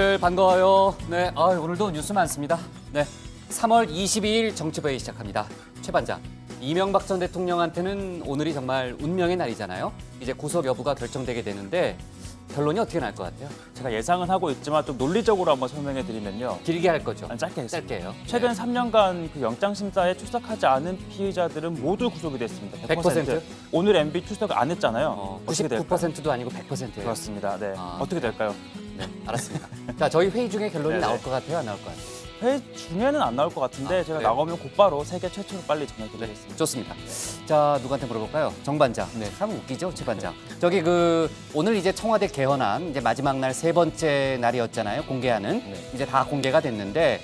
다들 반가워요. 네, 오늘도 뉴스 많습니다. 네, 3월 22일 정치부회 시작합니다. 최 반장, 이명박 전 대통령한테는 오늘이 정말 운명의 날이잖아요. 이제 구속 여부가 결정되게 되는데 결론이 어떻게 날 것 같아요? 제가 예상은 하고 있지만 좀 논리적으로 한번 설명해 드리면요. 길게 할 거죠? 짧게 했습니다. 짧게요. 최근 네. 3년간 그 영장심사에 출석하지 않은 피의자들은 모두 구속이 됐습니다. 100%? 오늘 MB 출석 안 했잖아요. 어떻게 될까요? 99%도 아니고 100%예요. 그렇습니다. 네. 어떻게 될까요? 네, 알았습니다. 자, 저희 회의 중에 결론이 네네. 나올 것 같아요, 안 나올 것 같아요? 회의 중에는 안 나올 것 같은데 제가 그래요? 나오면 곧바로 세계 최초로 빨리 전해드리겠습니다. 좋습니다. 자, 누구한테 물어볼까요? 정 반장. 네, 참 웃기죠, 최 반장. 저기 오늘 이제 청와대 개헌안 이제 마지막 날 세 번째 날이었잖아요. 공개하는. 네. 이제 다 공개가 됐는데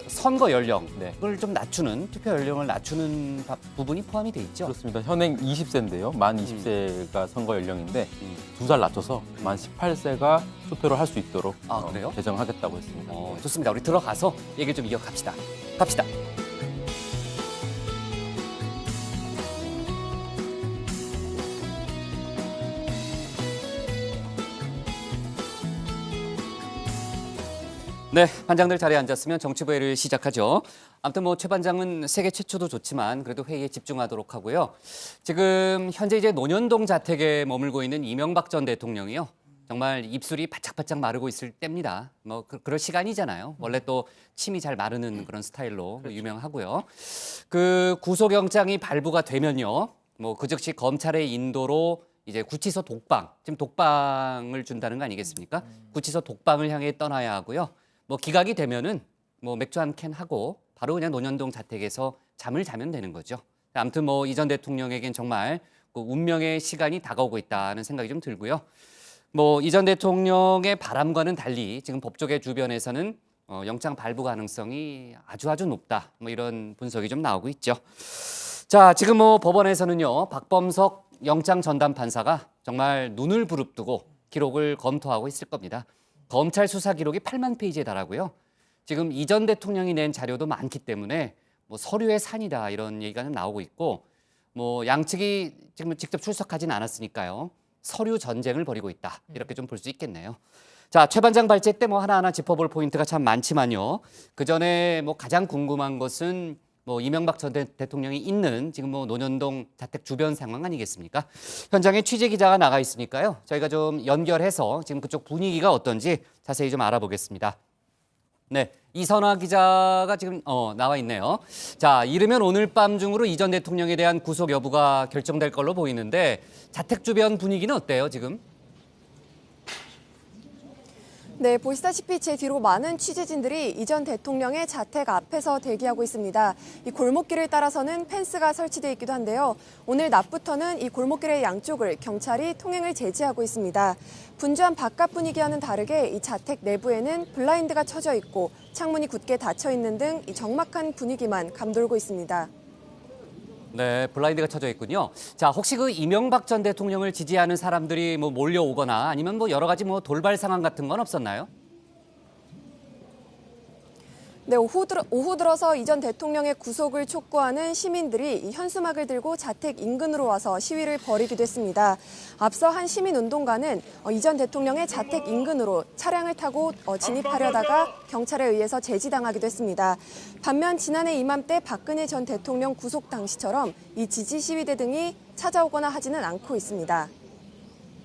선거 연령을 네. 좀 낮추는 투표 연령을 낮추는 부분이 포함이 돼 있죠. 그렇습니다. 현행 20세인데요. 만 20세가 선거 연령인데 2살 낮춰서 만 18세가 투표를 할 수 있도록 그래요? 개정하겠다고 했습니다. 좋습니다. 우리 들어가서 얘기를 좀 이어갑시다. 갑시다. 네, 반장들 자리에 앉았으면 정치부회를 시작하죠. 아무튼 최 반장은 세계 최초도 좋지만 그래도 회의에 집중하도록 하고요. 지금 현재 이제 논현동 자택에 머물고 있는 이명박 전 대통령이요. 정말 입술이 바짝바짝 마르고 있을 때입니다. 그럴 시간이잖아요. 원래 또 침이 잘 마르는 그런 스타일로 유명하고요. 구속영장이 발부가 되면요. 그 즉시 검찰의 인도로 이제 구치소 독방, 지금 독방을 준다는 거 아니겠습니까? 구치소 독방을 향해 떠나야 하고요. 기각이 되면은 맥주 한 캔 하고 바로 그냥 논현동 자택에서 잠을 자면 되는 거죠. 아무튼 이 전 대통령에겐 정말 운명의 시간이 다가오고 있다는 생각이 좀 들고요. 이 전 대통령의 바람과는 달리 지금 법조계 주변에서는 영장 발부 가능성이 아주 높다. 이런 분석이 좀 나오고 있죠. 자, 지금 법원에서는요, 박범석 영장 전담 판사가 정말 눈을 부릅뜨고 기록을 검토하고 있을 겁니다. 검찰 수사 기록이 8만 페이지에 달하고요. 지금 이 전 대통령이 낸 자료도 많기 때문에 서류의 산이다 이런 얘기가 나오고 있고 양측이 지금 직접 출석하진 않았으니까요. 서류 전쟁을 벌이고 있다. 이렇게 좀 볼 수 있겠네요. 자, 최 반장 발제 때 하나하나 짚어볼 포인트가 참 많지만요. 그전에 가장 궁금한 것은 이명박 전 대통령이 있는 지금 논현동 자택 주변 상황 아니겠습니까? 현장에 취재 기자가 나가 있으니까요. 저희가 좀 연결해서 지금 그쪽 분위기가 어떤지 자세히 좀 알아보겠습니다. 네, 이선화 기자가 지금 나와 있네요. 자, 이르면 오늘 밤 중으로 이 전 대통령에 대한 구속 여부가 결정될 걸로 보이는데 자택 주변 분위기는 어때요, 지금? 네, 보시다시피 제 뒤로 많은 취재진들이 이 전 대통령의 자택 앞에서 대기하고 있습니다. 이 골목길을 따라서는 펜스가 설치되어 있기도 한데요. 오늘 낮부터는 이 골목길의 양쪽을 경찰이 통행을 제지하고 있습니다. 분주한 바깥 분위기와는 다르게 이 자택 내부에는 블라인드가 쳐져 있고 창문이 굳게 닫혀 있는 등 이 적막한 분위기만 감돌고 있습니다. 네, 블라인드가 쳐져 있군요. 자, 혹시 이명박 전 대통령을 지지하는 사람들이 몰려오거나 아니면 여러 가지 돌발 상황 같은 건 없었나요? 네, 오후 들어서 이 전 대통령의 구속을 촉구하는 시민들이 이 현수막을 들고 자택 인근으로 와서 시위를 벌이기도 했습니다. 앞서 한 시민운동가는 이 전 대통령의 자택 인근으로 차량을 타고 진입하려다가 경찰에 의해서 제지당하기도 했습니다. 반면 지난해 이맘때 박근혜 전 대통령 구속 당시처럼 이 지지 시위대 등이 찾아오거나 하지는 않고 있습니다.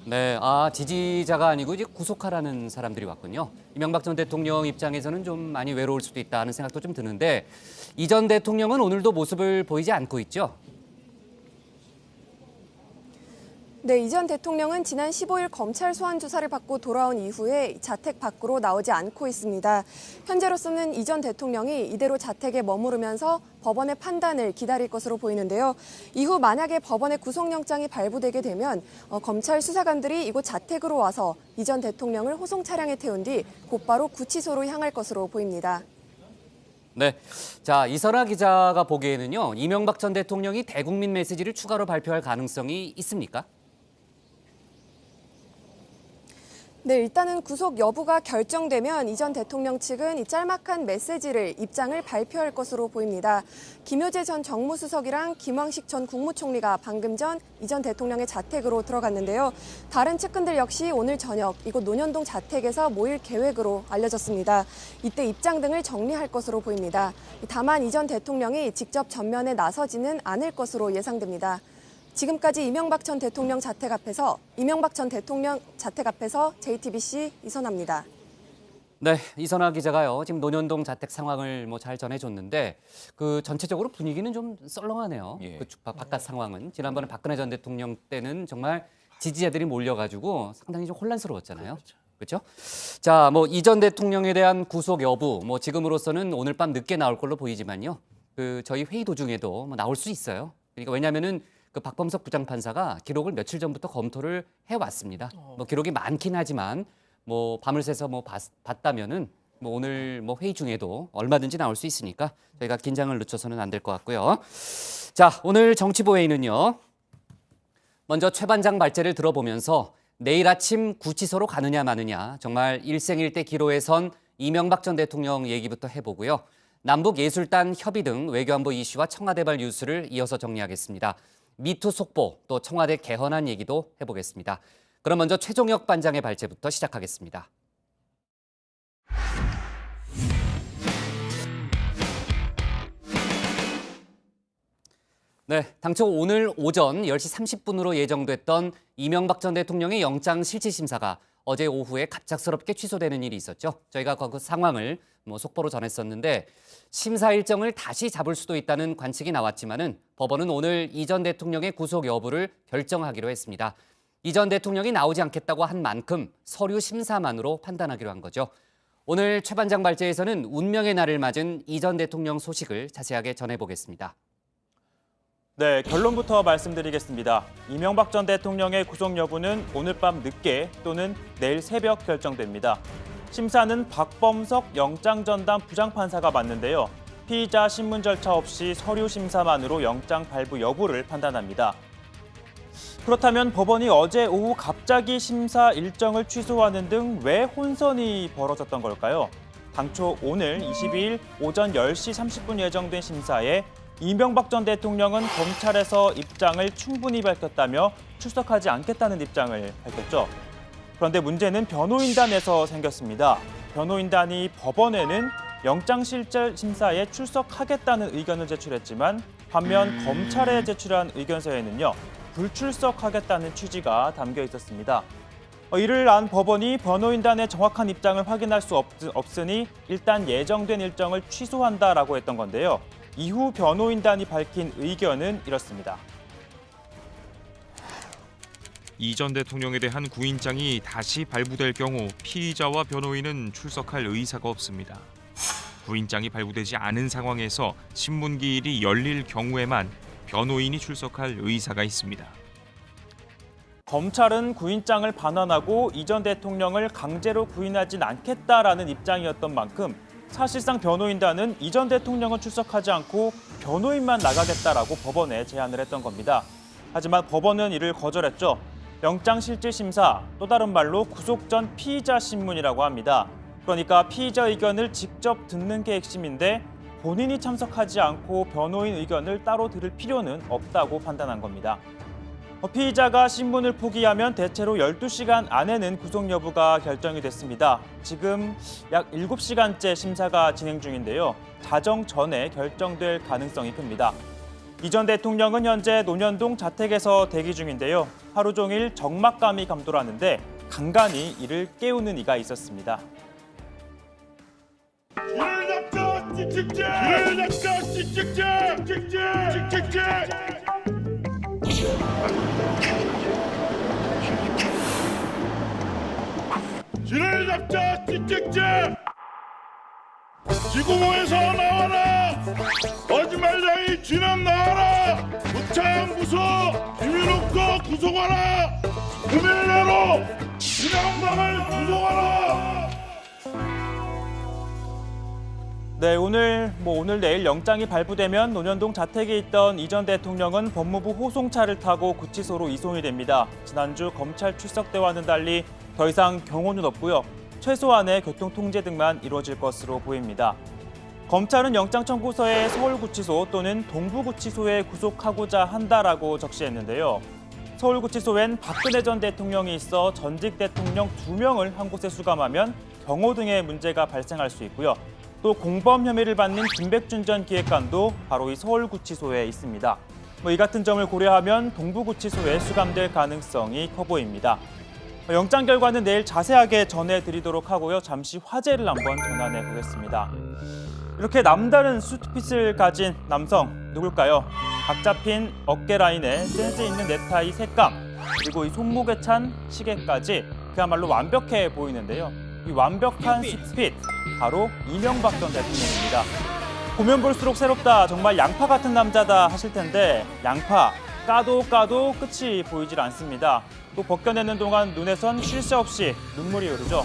네, 지지자가 아니고 이제 구속하라는 사람들이 왔군요. 이명박 전 대통령 입장에서는 좀 많이 외로울 수도 있다는 생각도 좀 드는데 이 전 대통령은 오늘도 모습을 보이지 않고 있죠. 네, 이 전 대통령은 지난 15일 검찰 소환 조사를 받고 돌아온 이후에 자택 밖으로 나오지 않고 있습니다. 현재로서는 이 전 대통령이 이대로 자택에 머무르면서 법원의 판단을 기다릴 것으로 보이는데요. 이후 만약에 법원의 구속영장이 발부되게 되면 검찰 수사관들이 이곳 자택으로 와서 이 전 대통령을 호송 차량에 태운 뒤 곧바로 구치소로 향할 것으로 보입니다. 네, 자, 이선화 기자가 보기에는요. 이명박 전 대통령이 대국민 메시지를 추가로 발표할 가능성이 있습니까? 네, 일단은 구속 여부가 결정되면 이 전 대통령 측은 이 짤막한 메시지를 입장을 발표할 것으로 보입니다. 김효재 전 정무수석이랑 김왕식 전 국무총리가 방금 전 이 전 대통령의 자택으로 들어갔는데요. 다른 측근들 역시 오늘 저녁 이곳 논현동 자택에서 모일 계획으로 알려졌습니다. 이때 입장 등을 정리할 것으로 보입니다. 다만 이 전 대통령이 직접 전면에 나서지는 않을 것으로 예상됩니다. 지금까지 이명박 전 대통령 자택 앞에서 JTBC 이선아입니다. 네, 이선아 기자가요. 지금 논현동 자택 상황을 잘 전해줬는데 그 전체적으로 분위기는 좀 썰렁하네요. 예. 그 바깥 상황은 지난번에 박근혜 전 대통령 때는 정말 지지자들이 몰려가지고 상당히 좀 혼란스러웠잖아요. 그렇죠? 자, 이 전 대통령에 대한 구속 여부, 지금으로서는 오늘 밤 늦게 나올 걸로 보이지만요. 그 저희 회의 도중에도 나올 수 있어요. 그러니까 왜냐하면은 그 박범석 부장판사가 기록을 며칠 전부터 검토를 해왔습니다. 기록이 많긴 하지만 밤을 새서 봤다면은 오늘 회의 중에도 얼마든지 나올 수 있으니까 저희가 긴장을 늦춰서는 안 될 것 같고요. 자, 오늘 정치부회의는요. 먼저 최 반장 말재를 들어보면서 내일 아침 구치소로 가느냐 마느냐 정말 일생일대 기로에 선 이명박 전 대통령 얘기부터 해보고요. 남북예술단 협의 등 외교안보 이슈와 청와대발 뉴스를 이어서 정리하겠습니다. 미투 속보, 또 청와대 개헌안 얘기도 해보겠습니다. 그럼 먼저 최종혁 반장의 발제부터 시작하겠습니다. 네, 당초 오늘 오전 10시 30분으로 예정됐던 이명박 전 대통령의 영장 실질심사가 어제 오후에 갑작스럽게 취소되는 일이 있었죠. 저희가 그 상황을 속보로 전했었는데 심사 일정을 다시 잡을 수도 있다는 관측이 나왔지만은 법원은 오늘 이 전 대통령의 구속 여부를 결정하기로 했습니다. 이 전 대통령이 나오지 않겠다고 한 만큼 서류 심사만으로 판단하기로 한 거죠. 오늘 최 반장 발제에서는 운명의 날을 맞은 이 전 대통령 소식을 자세하게 전해보겠습니다. 네, 결론부터 말씀드리겠습니다. 이명박 전 대통령의 구속 여부는 오늘 밤 늦게 또는 내일 새벽 결정됩니다. 심사는 박범석 영장전담 부장판사가 맡는데요. 피의자 신문 절차 없이 서류 심사만으로 영장 발부 여부를 판단합니다. 그렇다면 법원이 어제 오후 갑자기 심사 일정을 취소하는 등 왜 혼선이 벌어졌던 걸까요? 당초 오늘 22일 오전 10시 30분 예정된 심사에 이명박 전 대통령은 검찰에서 입장을 충분히 밝혔다며 출석하지 않겠다는 입장을 밝혔죠. 그런데 문제는 변호인단에서 생겼습니다. 변호인단이 법원에는 영장실질심사에 출석하겠다는 의견을 제출했지만 반면 검찰에 제출한 의견서에는요. 불출석하겠다는 취지가 담겨 있었습니다. 이를 안 법원이 변호인단의 정확한 입장을 확인할 수 없으니 일단 예정된 일정을 취소한다라고 했던 건데요. 이후 변호인단이 밝힌 의견은 이렇습니다. 이 전 대통령에 대한 구인장이 다시 발부될 경우 피의자와 변호인은 출석할 의사가 없습니다. 구인장이 발부되지 않은 상황에서 신문기일이 열릴 경우에만 변호인이 출석할 의사가 있습니다. 검찰은 구인장을 반환하고 이 전 대통령을 강제로 구인하진 않겠다라는 입장이었던 만큼 사실상 변호인단은 이 전 대통령은 출석하지 않고 변호인만 나가겠다라고 법원에 제안을 했던 겁니다. 하지만 법원은 이를 거절했죠. 영장실질심사, 또 다른 말로 구속 전 피의자 신문이라고 합니다. 그러니까 피의자 의견을 직접 듣는 게 핵심인데 본인이 참석하지 않고 변호인 의견을 따로 들을 필요는 없다고 판단한 겁니다. 피의자가 신문을 포기하면 대체로 12시간 안에는 구속 여부가 결정이 됐습니다. 지금 약 7시간째 심사가 진행 중인데요. 자정 전에 결정될 가능성이 큽니다. 이 전 대통령은 현재 논현동 자택에서 대기 중인데요. 하루 종일 적막감이 감돌았는데 간간히 이를 깨우는 이가 있었습니다. 길을 잡자 찍찍제 길을 잡자 찍찍제 찍찍제 길을 잡자 찍찍제 지구에서 나와라 거짓말쟁이 쥐는 나와라 무창 구속 김윤옥도 구속하라 금일 내로 이명박을 구속하라. 네, 오늘 내일 영장이 발부되면 논현동 자택에 있던 이 전 대통령은 법무부 호송차를 타고 구치소로 이송이 됩니다. 지난주 검찰 출석 때와는 달리 더 이상 경호는 없고요. 최소한의 교통 통제 등만 이루어질 것으로 보입니다. 검찰은 영장 청구서에 서울구치소 또는 동부구치소에 구속하고자 한다라고 적시했는데요. 서울구치소엔 박근혜 전 대통령이 있어 전직 대통령 2명을 한 곳에 수감하면 경호 등의 문제가 발생할 수 있고요. 또 공범 혐의를 받는 김백준 전 기획관도 바로 이 서울구치소에 있습니다. 이 같은 점을 고려하면 동부구치소에 수감될 가능성이 커 보입니다. 영장 결과는 내일 자세하게 전해드리도록 하고요. 잠시 화제를 한번 전환해 보겠습니다. 이렇게 남다른 슈트핏을 가진 남성 누굴까요? 각 잡힌 어깨 라인에 센스 있는 넥타이 색감, 그리고 이 손목에 찬 시계까지 그야말로 완벽해 보이는데요. 이 완벽한 슈트핏, 바로 이명박 전 대통령입니다. 보면 볼수록 새롭다, 정말 양파 같은 남자다 하실 텐데 양파, 까도 끝이 보이질 않습니다. 또 벗겨내는 동안 눈에선 쉴 새 없이 눈물이 흐르죠.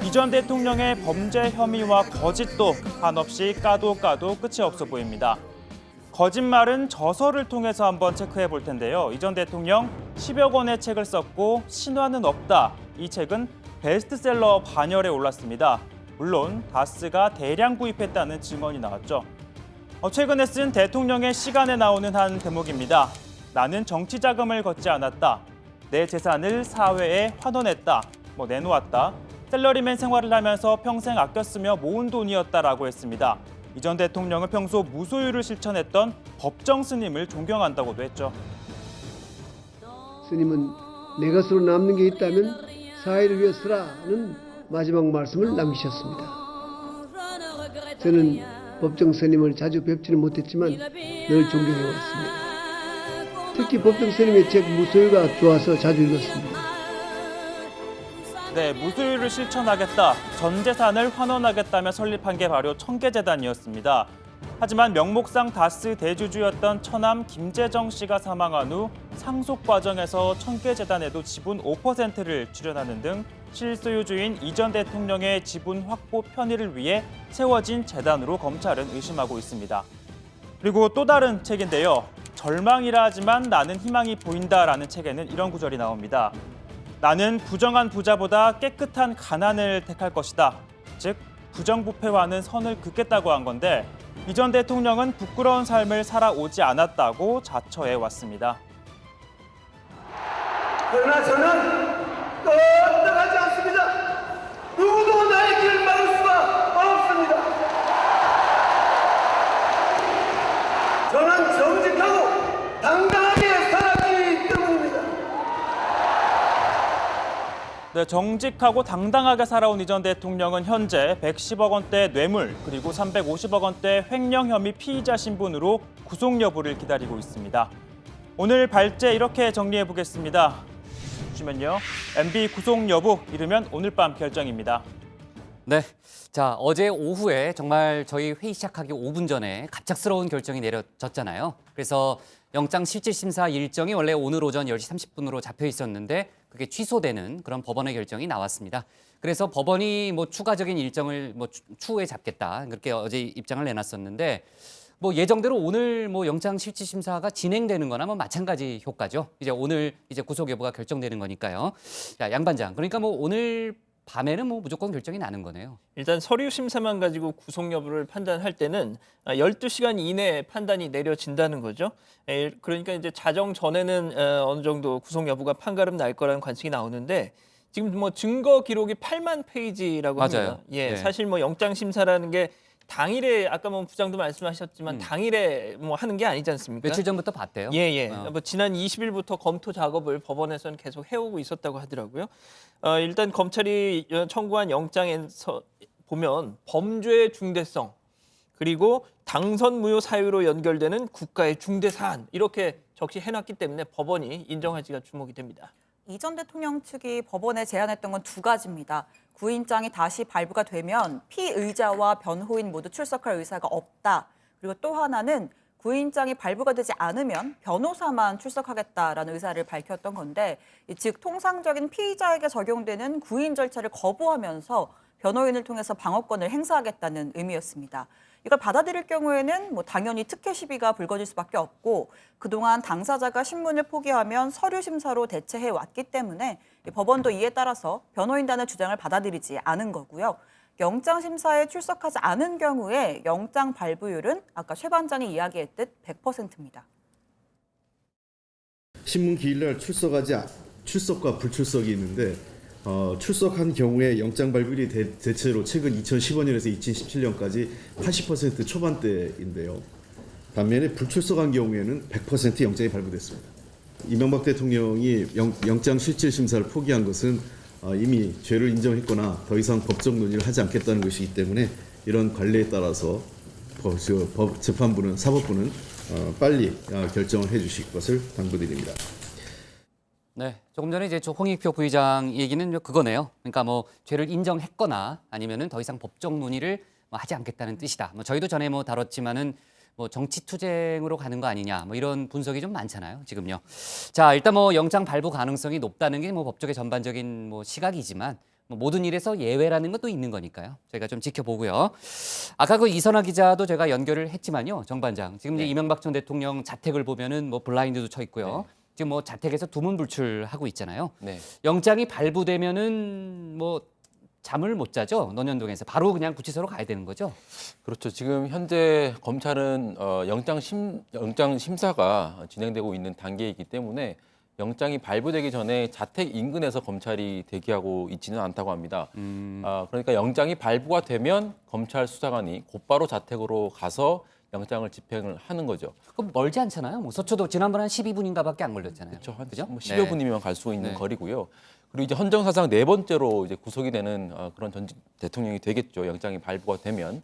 이 전 대통령의 범죄 혐의와 거짓도 한없이 까도 끝이 없어 보입니다. 거짓말은 저서를 통해서 한번 체크해 볼 텐데요. 이 전 대통령 10여 권의 책을 썼고 신화는 없다. 이 책은 베스트셀러 반열에 올랐습니다. 물론 다스가 대량 구입했다는 증언이 나왔죠. 최근에 쓴 대통령의 시간에 나오는 한 대목입니다. 나는 정치 자금을 걷지 않았다. 내 재산을 사회에 환원했다. 내놓았다. 셀러리맨 생활을 하면서 평생 아껴 쓰며 모은 돈이었다라고 했습니다. 이 전 대통령은 평소 무소유를 실천했던 법정 스님을 존경한다고도 했죠. 스님은 내 것으로 남는 게 있다면 사회를 위해 쓰라는 마지막 말씀을 남기셨습니다. 저는 법정 스님을 자주 뵙지는 못했지만 늘 존경해왔습니다. 특히 법정 스님의 책 무소유가 좋아서 자주 읽었습니다. 네, 무소유를 실천하겠다, 전 재산을 환원하겠다며 설립한 게 바로 청계재단이었습니다. 하지만 명목상 다스 대주주였던 처남 김재정 씨가 사망한 후 상속 과정에서 청계재단에도 지분 5%를 출연하는 등 실소유주인 이 전 대통령의 지분 확보 편의를 위해 세워진 재단으로 검찰은 의심하고 있습니다. 그리고 또 다른 책인데요. 절망이라 하지만 나는 희망이 보인다라는 책에는 이런 구절이 나옵니다. 나는 부정한 부자보다 깨끗한 가난을 택할 것이다. 즉 부정부패와는 선을 긋겠다고 한 건데 이 전 대통령은 부끄러운 삶을 살아오지 않았다고 자처해 왔습니다. 그러나 저는 떳떳하지 않습니다. 누구도 나의 길을 막을 수가 없습니다. 저는 정직하고 당당하게 살았기 때문입니다. 네, 정직하고 당당하게 살아온 이 전 대통령은 현재 110억 원대 뇌물 그리고 350억 원대 횡령 혐의 피의자 신분으로 구속 여부를 기다리고 있습니다. 오늘 발제 이렇게 정리해 보겠습니다. 보시면요, MB 구속 여부 이르면 오늘 밤 결정입니다. 네. 자, 어제 오후에 정말 저희 회의 시작하기 5분 전에 갑작스러운 결정이 내려졌잖아요. 그래서 영장 실질심사 일정이 원래 오늘 오전 10시 30분으로 잡혀 있었는데 그게 취소되는 그런 법원의 결정이 나왔습니다. 그래서 법원이 추가적인 일정을 추후에 잡겠다. 그렇게 어제 입장을 내놨었는데 예정대로 오늘 영장 실질심사가 진행되는 거나 마찬가지 효과죠. 이제 오늘 구속 여부가 결정되는 거니까요. 자, 양 반장. 그러니까 오늘 밤에는 무조건 결정이 나는 거네요. 일단 서류 심사만 가지고 구속 여부를 판단할 때는 12시간 이내에 판단이 내려진다는 거죠. 그러니까 이제 자정 전에는 어느 정도 구속 여부가 판가름 날 거라는 관측이 나오는데 지금 증거 기록이 8만 페이지라고 맞아요. 합니다. 예, 네. 사실 영장 심사라는 게 당일에 아까 부장도 말씀하셨지만 당일에 하는 게 아니지 않습니까? 며칠 전부터 봤대요. 예. 지난 20일부터 검토 작업을 법원에서는 계속 해오고 있었다고 하더라고요. 일단 검찰이 청구한 영장에서 보면 범죄의 중대성 그리고 당선 무효 사유로 연결되는 국가의 중대 사안 이렇게 적시해놨기 때문에 법원이 인정할지가 주목이 됩니다. 이 전 대통령 측이 법원에 제안했던 건 두 가지입니다. 구인장이 다시 발부가 되면 피의자와 변호인 모두 출석할 의사가 없다. 그리고 또 하나는 구인장이 발부가 되지 않으면 변호사만 출석하겠다라는 의사를 밝혔던 건데 즉 통상적인 피의자에게 적용되는 구인 절차를 거부하면서 변호인을 통해서 방어권을 행사하겠다는 의미였습니다. 이걸 받아들일 경우에는 뭐 당연히 특혜 시비가 불거질 수밖에 없고 그동안 당사자가 신문을 포기하면 서류 심사로 대체해 왔기 때문에 법원도 이에 따라서 변호인단의 주장을 받아들이지 않은 거고요. 영장 심사에 출석하지 않은 경우에 영장 발부율은 아까 최 반장이 이야기했듯 100%입니다. 신문 기일날 출석과 불출석이 있는데 출석한 경우에 영장 발부율이 대체로 최근 2015년에서 2017년까지 80% 초반대인데요. 반면에 불출석한 경우에는 100% 영장이 발부됐습니다. 이명박 대통령이 영장 실질 심사를 포기한 것은 이미 죄를 인정했거나 더 이상 법적 논의를 하지 않겠다는 것이기 때문에 이런 관례에 따라서 재판부는 사법부는 빨리 결정을 해주실 것을 당부드립니다. 네, 조금 전에 이제 홍익표 부의장 얘기는 그거네요. 그러니까 뭐 죄를 인정했거나 아니면은 더 이상 법적 논의를 하지 않겠다는 뜻이다. 뭐 저희도 전에 뭐 다뤘지만은 뭐 정치 투쟁으로 가는 거 아니냐, 뭐 이런 분석이 좀 많잖아요, 지금요. 자, 일단 뭐 영장 발부 가능성이 높다는 게 뭐 법조계 전반적인 뭐 시각이지만 뭐 모든 일에서 예외라는 것도 있는 거니까요. 저희가 좀 지켜보고요. 아까 그 이선화 기자도 제가 연결을 했지만요, 정 반장. 지금 이제 이명박 전 대통령 자택을 보면은 뭐 블라인드도 쳐 있고요. 지금 뭐 자택에서 두문불출하고 있잖아요. 네. 영장이 발부되면은 뭐 잠을 못 자죠. 논현동에서 바로 그냥 구치소로 가야 되는 거죠. 그렇죠. 지금 현재 검찰은 영장 심사가 진행되고 있는 단계이기 때문에 영장이 발부되기 전에 자택 인근에서 검찰이 대기하고 있지는 않다고 합니다. 그러니까 영장이 발부가 되면 검찰 수사관이 곧바로 자택으로 가서 영장을 집행을 하는 거죠. 그럼 멀지 않잖아요. 뭐 서초도 지난번에 한 12분인가밖에 안 걸렸잖아요. 그렇죠. 한 그죠? 10여 네. 분이면 갈 수 있는 네. 거리고요. 그리고 이제 헌정사상 네 번째로 이제 구속이 되는 그런 전직 대통령이 되겠죠. 영장이 발부가 되면.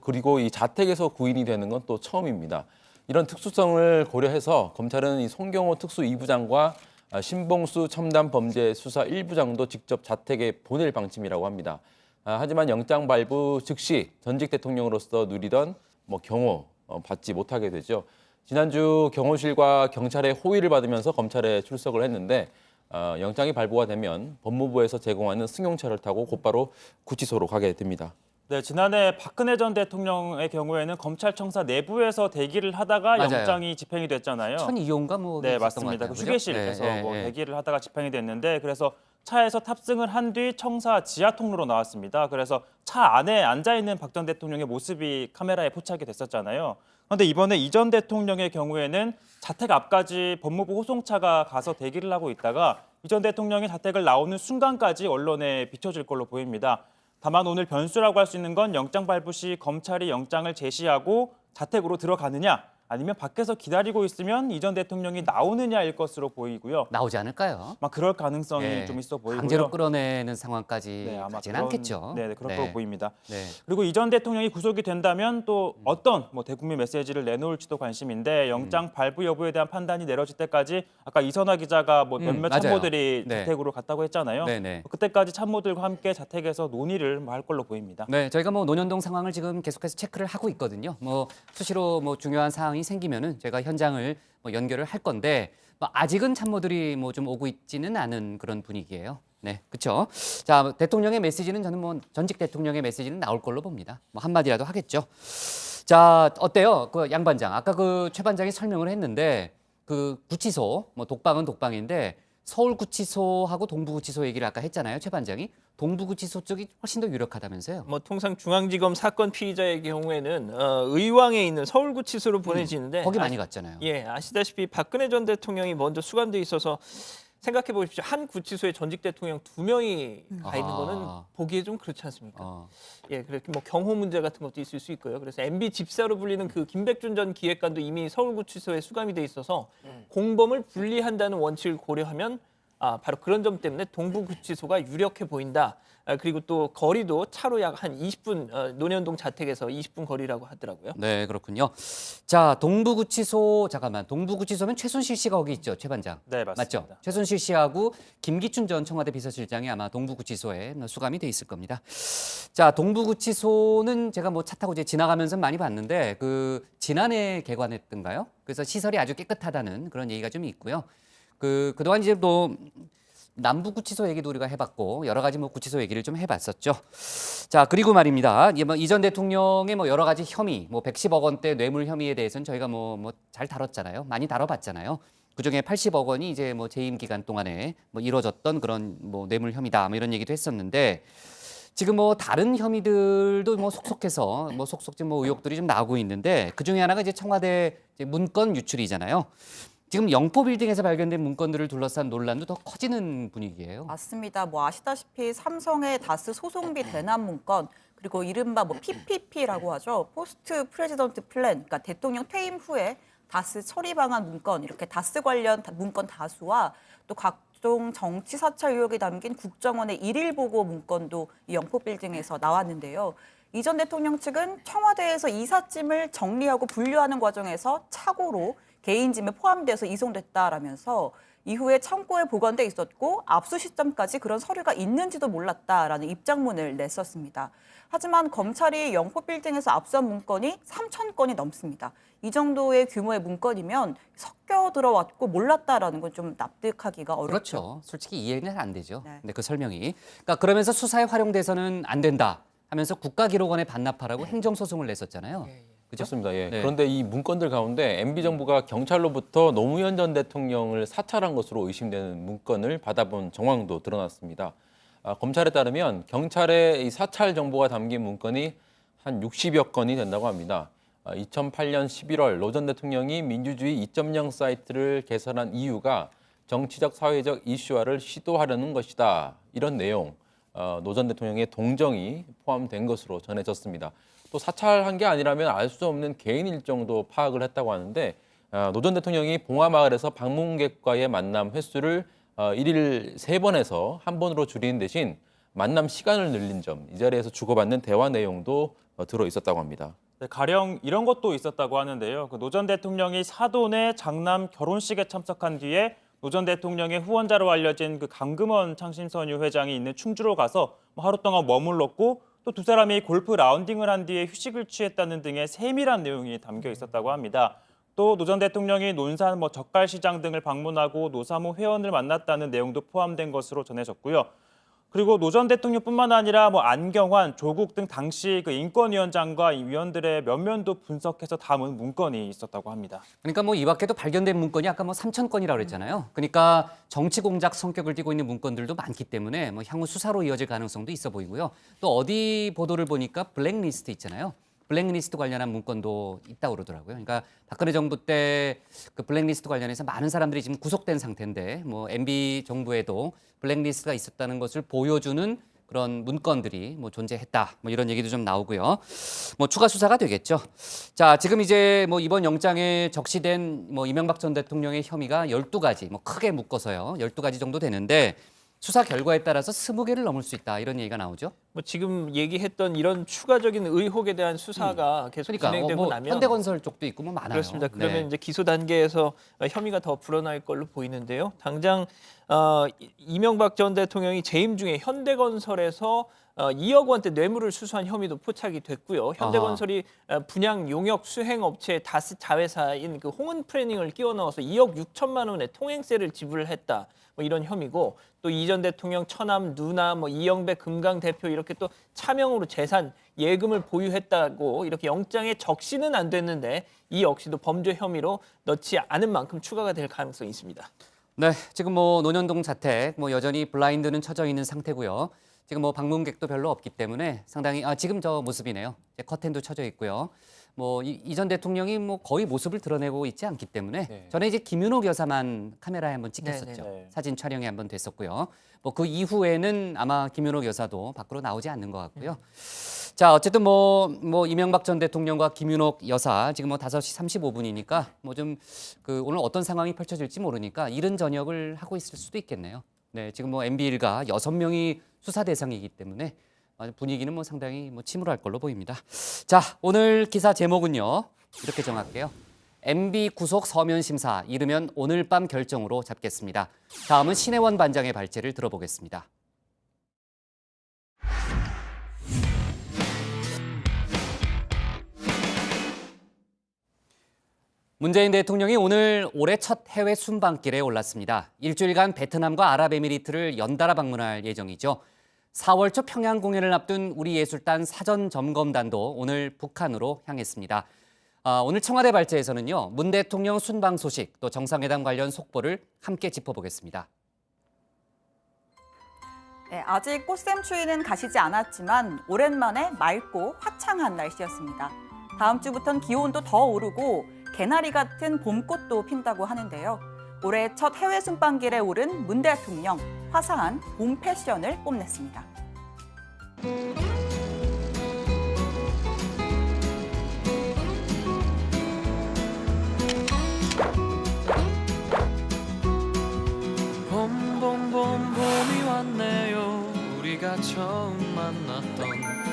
그리고 이 자택에서 구인이 되는 건 또 처음입니다. 이런 특수성을 고려해서 검찰은 이 송경호 특수 2부장과 신봉수 첨단범죄수사 1부장도 직접 자택에 보낼 방침이라고 합니다. 하지만 영장 발부 즉시 전직 대통령으로서 누리던 뭐 경호 받지 못하게 되죠. 지난주 경호실과 경찰의 호의를 받으면서 검찰에 출석을 했는데 영장이 발부가 되면 법무부에서 제공하는 승용차를 타고 곧바로 구치소로 가게 됩니다. 네, 지난해 박근혜 전 대통령의 경우에는 검찰청사 내부에서 대기를 하다가 맞아요. 영장이 집행이 됐잖아요. 1202호인가 뭐 네, 있었던 것 맞습니다. 같아요. 그 그죠? 휴게실에서 네, 뭐 네, 네. 대기를 하다가 집행이 됐는데 그래서 차에서 탑승을 한 뒤 청사 지하 통로로 나왔습니다. 그래서 차 안에 앉아 있는 박 전 대통령의 모습이 카메라에 포착이 됐었잖아요. 그런데 이번에 이 전 대통령의 경우에는 자택 앞까지 법무부 호송차가 가서 대기를 하고 있다가 이 전 대통령이 자택을 나오는 순간까지 언론에 비춰질 걸로 보입니다. 다만 오늘 변수라고 할 수 있는 건 영장 발부 시 검찰이 영장을 제시하고 자택으로 들어가느냐 아니면 밖에서 기다리고 있으면 이 전 대통령이 나오느냐일 것으로 보이고요. 나오지 않을까요? 막 그럴 가능성이 예. 좀 있어 보이고요. 강제로 끌어내는 상황까지 네, 아마 가지는 않겠죠. 네, 그럴 거로 보입니다. 네. 그리고 이 전 대통령이 구속이 된다면 또 어떤 뭐 대국민 메시지를 내놓을지도 관심인데 영장 발부 여부에 대한 판단이 내려질 때까지 아까 이선화 기자가 뭐 몇몇 맞아요. 참모들이 네. 자택으로 갔다고 했잖아요. 네네. 그때까지 참모들과 함께 자택에서 논의를 할 걸로 보입니다. 네, 저희가 뭐 논현동 상황을 지금 계속해서 체크를 하고 있거든요. 뭐 수시로 뭐 중요한 사항이 생기면은 저희가 현장을 뭐 연결을 할 건데 뭐 아직은 참모들이 뭐 좀 오고 있지는 않은 그런 분위기예요. 네, 그렇죠. 자, 대통령의 메시지는 저는 뭐 전직 대통령의 메시지는 나올 걸로 봅니다. 뭐 한마디라도 하겠죠. 자, 어때요? 그 양 반장. 아까 그 최 반장이 설명을 했는데 그 구치소, 뭐 독방은 독방인데 서울구치소하고 동부구치소 얘기를 아까 했잖아요, 최 반장이. 동부구치소 쪽이 훨씬 더 유력하다면서요? 뭐 통상 중앙지검 사건 피의자의 경우에는 의왕에 있는 서울구치소로 보내지는데 거기 많이 갔잖아요. 예, 아시다시피 박근혜 전 대통령이 먼저 수감돼 있어서 생각해 보십시오. 한 구치소에 전직 대통령 2명이 가 있는 거는 보기에 좀 그렇지 않습니까? 예, 그렇게 뭐 경호 문제 같은 것도 있을 수 있고요. 그래서 MB 집사로 불리는 그 김백준 전 기획관도 이미 서울구치소에 수감이 돼 있어서 공범을 분리한다는 원칙을 고려하면 바로 그런 점 때문에 동부구치소가 유력해 보인다. 그리고 또 거리도 차로 약 한 20분 논현동 자택에서 20분 거리라고 하더라고요. 네, 그렇군요. 자, 동부구치소 잠깐만. 동부구치소면 최순실 씨가 거기 있죠, 최 반장. 네, 맞습니다. 맞죠? 최순실 씨하고 김기춘 전 청와대 비서실장이 아마 동부구치소에 수감이 돼 있을 겁니다. 자, 동부구치소는 제가 뭐 차 타고 이제 지나가면서 많이 봤는데 그 지난해 개관했던가요? 그래서 시설이 아주 깨끗하다는 그런 얘기가 좀 있고요. 그동안 이제 또 남부구치소 얘기도 우리가 해봤고 여러 가지 뭐 구치소 얘기를 좀 해봤었죠. 자, 그리고 말입니다. 이 전 대통령의 뭐 여러 가지 혐의, 뭐 110억 원대 뇌물 혐의에 대해서는 저희가 뭐 잘 다뤘잖아요. 많이 다뤄봤잖아요. 그중에 80억 원이 이제 뭐 재임 기간 동안에 뭐 이루어졌던 그런 뭐 뇌물 혐의다, 뭐 이런 얘기도 했었는데 지금 뭐 다른 혐의들도 뭐 속속해서 뭐 속속 뭐 의혹들이 좀 나오고 있는데 그 중에 하나가 이제 청와대 이제 문건 유출이잖아요. 지금 영포 빌딩에서 발견된 문건들을 둘러싼 논란도 더 커지는 분위기예요. 맞습니다. 뭐 아시다시피 삼성의 다스 소송비 대납 문건 그리고 이른바 뭐 PPP라고 하죠. 포스트 프레지던트 플랜, 그러니까 대통령 퇴임 후에 다스 처리 방안 문건, 이렇게 다스 관련 문건 다수와 또 각종 정치 사찰 의혹이 담긴 국정원의 일일 보고 문건도 이 영포 빌딩에서 나왔는데요. 이 전 대통령 측은 청와대에서 이삿짐을 정리하고 분류하는 과정에서 착오로 개인 짐에 포함돼서 이송됐다라면서 이후에 창고에 보관돼 있었고 압수 시점까지 그런 서류가 있는지도 몰랐다라는 입장문을 냈었습니다. 하지만 검찰이 영포 빌딩에서 압수한 문건이 3,000건이 넘습니다. 이 정도의 규모의 문건이면 섞여 들어왔고 몰랐다라는 건 좀 납득하기가 어렵죠. 그렇죠. 솔직히 이해는 안 되죠. 네. 근데 그 설명이. 그러니까 그러면서 수사에 활용돼서는 안 된다 하면서 국가기록원에 반납하라고 행정소송을 냈었잖아요. 그죠? 그렇습니다. 예. 네. 그런데 이 문건들 가운데 MB 정부가 경찰로부터 노무현 전 대통령을 사찰한 것으로 의심되는 문건을 받아본 정황도 드러났습니다. 검찰에 따르면 경찰의 이 사찰 정보가 담긴 문건이 한 60여 건이 된다고 합니다. 2008년 11월 노 전 대통령이 민주주의 2.0 사이트를 개설한 이유가 정치적 사회적 이슈화를 시도하려는 것이다. 이런 내용, 노 전 대통령의 동정이 포함된 것으로 전해졌습니다. 또 사찰한 게 아니라면 알 수 없는 개인 일정도 파악을 했다고 하는데 노 전 대통령이 봉화마을에서 방문객과의 만남 횟수를 1일 3번에서 1번으로 줄이는 대신 만남 시간을 늘린 점, 이 자리에서 주고받는 대화 내용도 들어 있었다고 합니다. 네, 가령 이런 것도 있었다고 하는데요. 노 전 대통령이 사돈의 장남 결혼식에 참석한 뒤에 노 전 대통령의 후원자로 알려진 그 강금원 창신선유 회장이 있는 충주로 가서 하루 동안 머물렀고 또 두 사람이 골프 라운딩을 한 뒤에 휴식을 취했다는 등의 세밀한 내용이 담겨 있었다고 합니다. 또 노 전 대통령이 논산 젓갈시장 등을 방문하고 노사모 회원을 만났다는 내용도 포함된 것으로 전해졌고요. 그리고 노 전 대통령뿐만 아니라 안경환, 조국 등 당시 그 인권위원장과 위원들의 면면도 분석해서 담은 문건이 있었다고 합니다. 그러니까 이 밖에도 발견된 문건이 아까 3,000건이라고 그랬잖아요. 그러니까 정치 공작 성격을 띠고 있는 문건들도 많기 때문에 향후 수사로 이어질 가능성도 있어 보이고요. 또 어디 보도를 보니까 블랙리스트 있잖아요. 블랙리스트 관련한 문건도 있다고 그러더라고요. 그러니까 박근혜 정부 때 그 블랙리스트 관련해서 많은 사람들이 지금 구속된 상태인데 MB 정부에도 블랙리스트가 있었다는 것을 보여주는 그런 문건들이 존재했다. 이런 얘기도 좀 나오고요. 추가 수사가 되겠죠. 자, 지금 이제 이번 영장에 적시된 이명박 전 대통령의 혐의가 12가지, 크게 묶어서요. 12가지 정도 되는데 수사 결과에 따라서 20개를 넘을 수 있다. 이런 얘기가 나오죠. 지금 얘기했던 이런 추가적인 의혹에 대한 수사가 계속 그러니까 진행되고 나면 현대건설 쪽도 있고 많아요. 그렇습니다. 그러면 네. 이제 기소 단계에서 혐의가 더 불어날 걸로 보이는데요. 당장 이명박 전 대통령이 재임 중에 현대건설에서 2억 원대 뇌물을 수수한 혐의도 포착이 됐고요. 현대건설이 분양 용역 수행 업체 다스 자회사인 그 홍은 프래닝을 끼워 넣어서 2억 6천만 원의 통행세를 지불했다. 이런 혐의고 또 이 전 대통령 처남 누나 이영배 금강 대표 이렇게 또 차명으로 재산 예금을 보유했다고 이렇게 영장에 적시는 안 됐는데 이 역시도 범죄 혐의로 넣지 않은 만큼 추가가 될 가능성이 있습니다. 네, 지금 논현동 자택 여전히 블라인드는 쳐져 있는 상태고요. 지금 방문객도 별로 없기 때문에 상당히 지금 저 모습이네요. 커튼도 쳐져 있고요. 이 전 대통령이 거의 모습을 드러내고 있지 않기 때문에 네. 전에 이제 김윤옥 여사만 카메라에 한번 찍혔었죠. 네네. 사진 촬영이 한번 됐었고요. 그 이후에는 아마 김윤옥 여사도 밖으로 나오지 않는 것 같고요. 자, 어쨌든 이명박 전 대통령과 김윤옥 여사 지금 5시 35분이니까 좀 오늘 어떤 상황이 펼쳐질지 모르니까 이른 저녁을 하고 있을 수도 있겠네요. 네, 지금 MB 일가 6명이 수사 대상이기 때문에 분위기는 상당히 침울할 걸로 보입니다. 자, 오늘 기사 제목은요. 이렇게 정할게요. MB 구속 서면 심사 이르면 오늘 밤 결정으로 잡겠습니다. 다음은 신혜원 반장의 발제를 들어보겠습니다. 문재인 대통령이 오늘 올해 첫 해외 순방길에 올랐습니다. 일주일간 베트남과 아랍에미리트를 연달아 방문할 예정이죠. 4월 초 평양 공연을 앞둔 우리 예술단 사전 점검단도 오늘 북한으로 향했습니다. 오늘 청와대 발제에서는요, 문 대통령 순방 소식 또 정상회담 관련 속보를 함께 짚어보겠습니다. 네, 아직 꽃샘 추위는 가시지 않았지만 오랜만에 맑고 화창한 날씨였습니다. 다음 주부터는 기온도 더 오르고 개나리 같은 봄꽃도 핀다고 하는데요. 올해 첫 해외 순방길에 오른 문 대통령, 화사한 봄 패션을 뽐냈습니다. 봄이 왔네요. 우리가 처음 만났던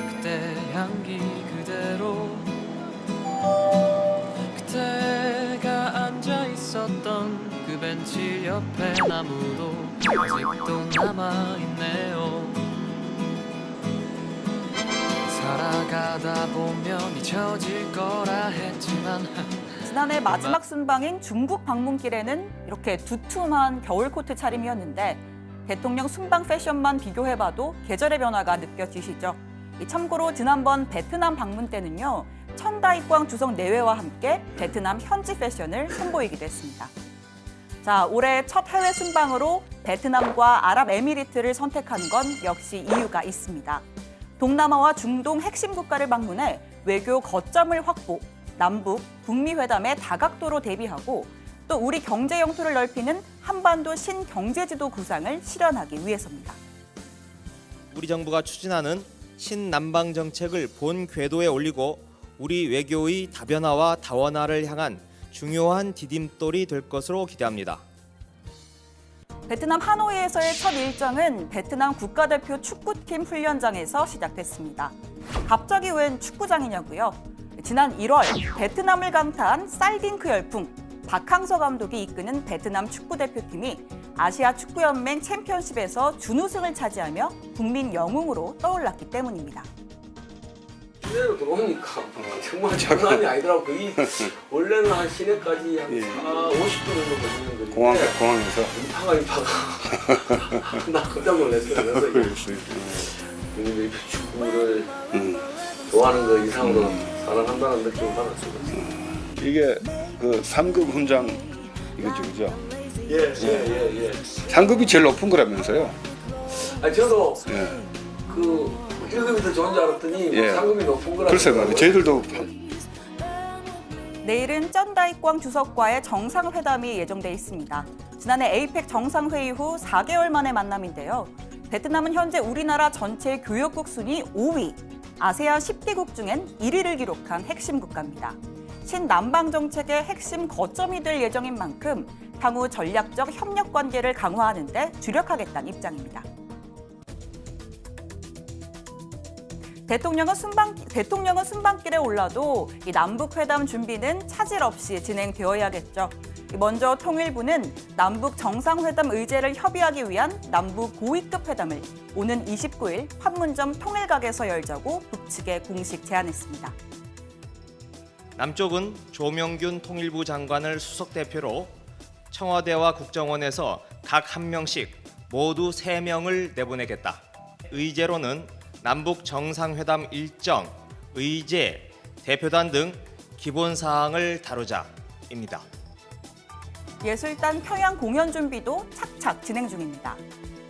그때 향기 그대로, 그때가 앉아 있었던 그 벤치 옆에 나무도 아직도 남아있네요. 살아가다 보면 잊혀질 거라 했지만 지난해 마지막 순방인 중국 방문길에는 이렇게 두툼한 겨울 코트 차림이었는데 대통령 순방 패션만 비교해봐도 계절의 변화가 느껴지시죠? 참고로 지난번 베트남 방문 때는요, 천다이광 주석 내외와 함께 베트남 현지 패션을 선보이기도 했습니다. 자, 올해 첫 해외 순방으로 베트남과 아랍에미리트를 선택한 건 역시 이유가 있습니다. 동남아와 중동 핵심 국가를 방문해 외교 거점을 확보, 남북, 북미 회담의 다각도로 대비하고 또 우리 경제 영토를 넓히는 한반도 신경제지도 구상을 실현하기 위해서입니다. 우리 정부가 추진하는 신남방 정책을 본 궤도에 올리고 우리 외교의 다변화와 다원화를 향한 중요한 디딤돌이 될 것으로 기대합니다. 베트남 하노이에서의 첫 일정은 베트남 국가대표 축구팀 훈련장에서 시작됐습니다. 갑자기 웬 축구장이냐고요? 지난 1월 베트남을 강타한 쌀딩크 열풍, 박항서 감독이 이끄는 베트남 축구대표팀이 아시아 축구연맹 챔피언십에서 준우승을 차지하며 국민 영웅으로 떠올랐기 때문입니다. 시내로 들어오니까 정말 장난이 아니더라고. 거의 원래는 한 시내까지 한 50분 정도 걸리는 거리인데 공항에서 이파가 나 깜짝 놀랐어요. 그래서 이 축구를 좋아하는 거 이상으로 사랑한다는 느낌을 받았습니다. 이게 그 3급 훈장 이거죠, 그죠? 예. 상급이 제일 높은 거라면서요? 아니 저도 예. 그 1급이 더 좋은 줄 알았더니 예. 상급이 높은 거라. 글쎄 말이에요. 저희들도 내일은 쩐다이광 주석과의 정상회담이 예정돼 있습니다. 지난해 에이펙 정상회의 후 4개월 만의 만남인데요. 베트남은 현재 우리나라 전체 교역국 순위 5위, 아세안 10개국 중엔 1위를 기록한 핵심 국가입니다. 신남방 정책의 핵심 거점이 될 예정인 만큼 향후 전략적 협력 관계를 강화하는 데 주력하겠다는 입장입니다. 대통령은 순방길에 올라도 이 남북 회담 준비는 차질 없이 진행되어야겠죠. 먼저 통일부는 남북 정상회담 의제를 협의하기 위한 남북 고위급 회담을 오는 29일 판문점 통일각에서 열자고 북측에 공식 제안했습니다. 남쪽은 조명균 통일부 장관을 수석 대표로 청와대와 국정원에서 각 한 명씩 모두 3명을 내보내겠다. 의제로는 남북 정상회담 일정, 의제, 대표단 등 기본 사항을 다루자입니다. 예술단 평양 공연 준비도 착착 진행 중입니다.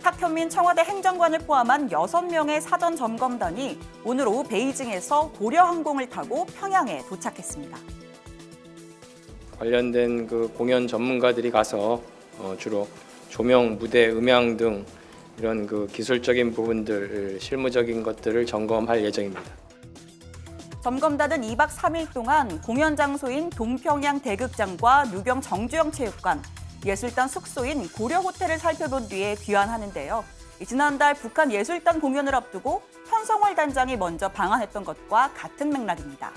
탁현민 청와대 행정관을 포함한 6명의 사전 점검단이 오늘 오후 베이징에서 고려항공을 타고 평양에 도착했습니다. 관련된 그 공연 전문가들이 가서 주로 조명, 무대, 음향 등 이런 그 기술적인 부분들, 실무적인 것들을 점검할 예정입니다. 점검단은 2박 3일 동안 공연 장소인 동평양 대극장과 류경 정주영 체육관, 예술단 숙소인 고려 호텔을 살펴본 뒤에 귀환하는데요. 지난달 북한 예술단 공연을 앞두고 현성월 단장이 먼저 방한했던 것과 같은 맥락입니다.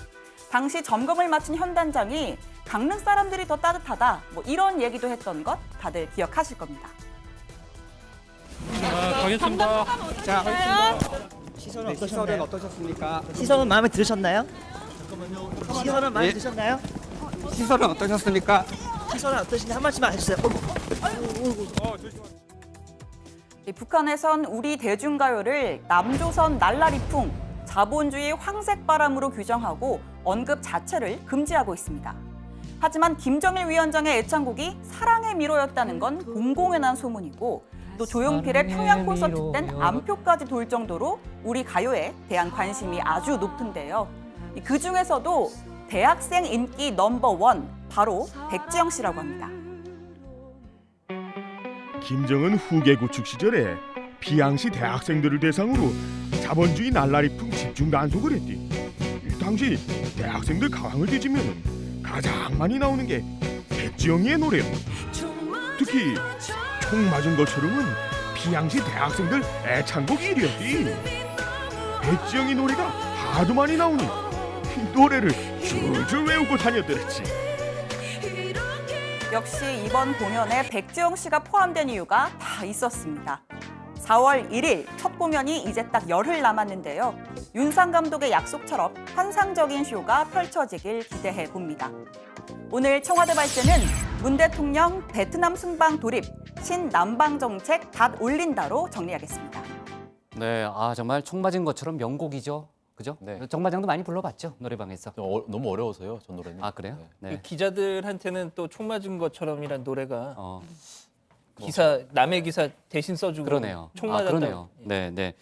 당시 점검을 마친 현 단장이 강릉 사람들이 더 따뜻하다, 이런 얘기도 했던 것 다들 기억하실 겁니다. 가겠습니다. 자, 시선은 어떠셨습니까? 시선은 마음에 드셨나요? 시선은 마음에 드셨나요? 시설은 어떠셨습니까? 시설은 어떠신지 한 말씀만 해주세요. 북한에선 우리 대중가요를 남조선 날라리풍, 자본주의 황색바람으로 규정하고 언급 자체를 금지하고 있습니다. 하지만 김정일 위원장의 애창곡이 사랑의 미로였다는 건 공공연한 소문이고 또 조용필의 평양 콘서트 땐 암표까지 돌 정도로 우리 가요에 대한 관심이 아주 높은데요. 그중에서도 대학생 인기 넘버1 바로 백지영 씨라고 합니다. 김정은 후계 구축 시절에 비양시 대학생들을 대상으로 자본주의 날라리풍 집중 단속을 했디. 당시 대학생들 가방을 뒤지면 가장 많이 나오는 게 백지영이의 노래였다. 특히 총 맞은 것처럼은 비양시 대학생들 애창곡 1위였디. 백지영이 노래가 하도 많이 나오니 노래를 줄줄 외우고 다녔더랬지. 역시 이번 공연에 백지영 씨가 포함된 이유가 다 있었습니다. 4월 1일 첫 공연이 이제 딱 열흘 남았는데요. 윤상 감독의 약속처럼 환상적인 쇼가 펼쳐지길 기대해 봅니다. 오늘 청와대 발제는 문 대통령 베트남 순방 돌입, 신남방 정책 닷 올린다로 정리하겠습니다. 네, 정말 총 맞은 것처럼 명곡이죠. 그죠? 네. 정마장도 많이 불러봤죠, 노래방에서. 너무 어려워서요, 전 노래는. 아, 그래요? 네. 기자들한테는 또 총 맞은 것처럼이란 노래가 기사 남의 기사 대신 써주고 그러네요. 총 맞았다. 그러네요. 네, 네,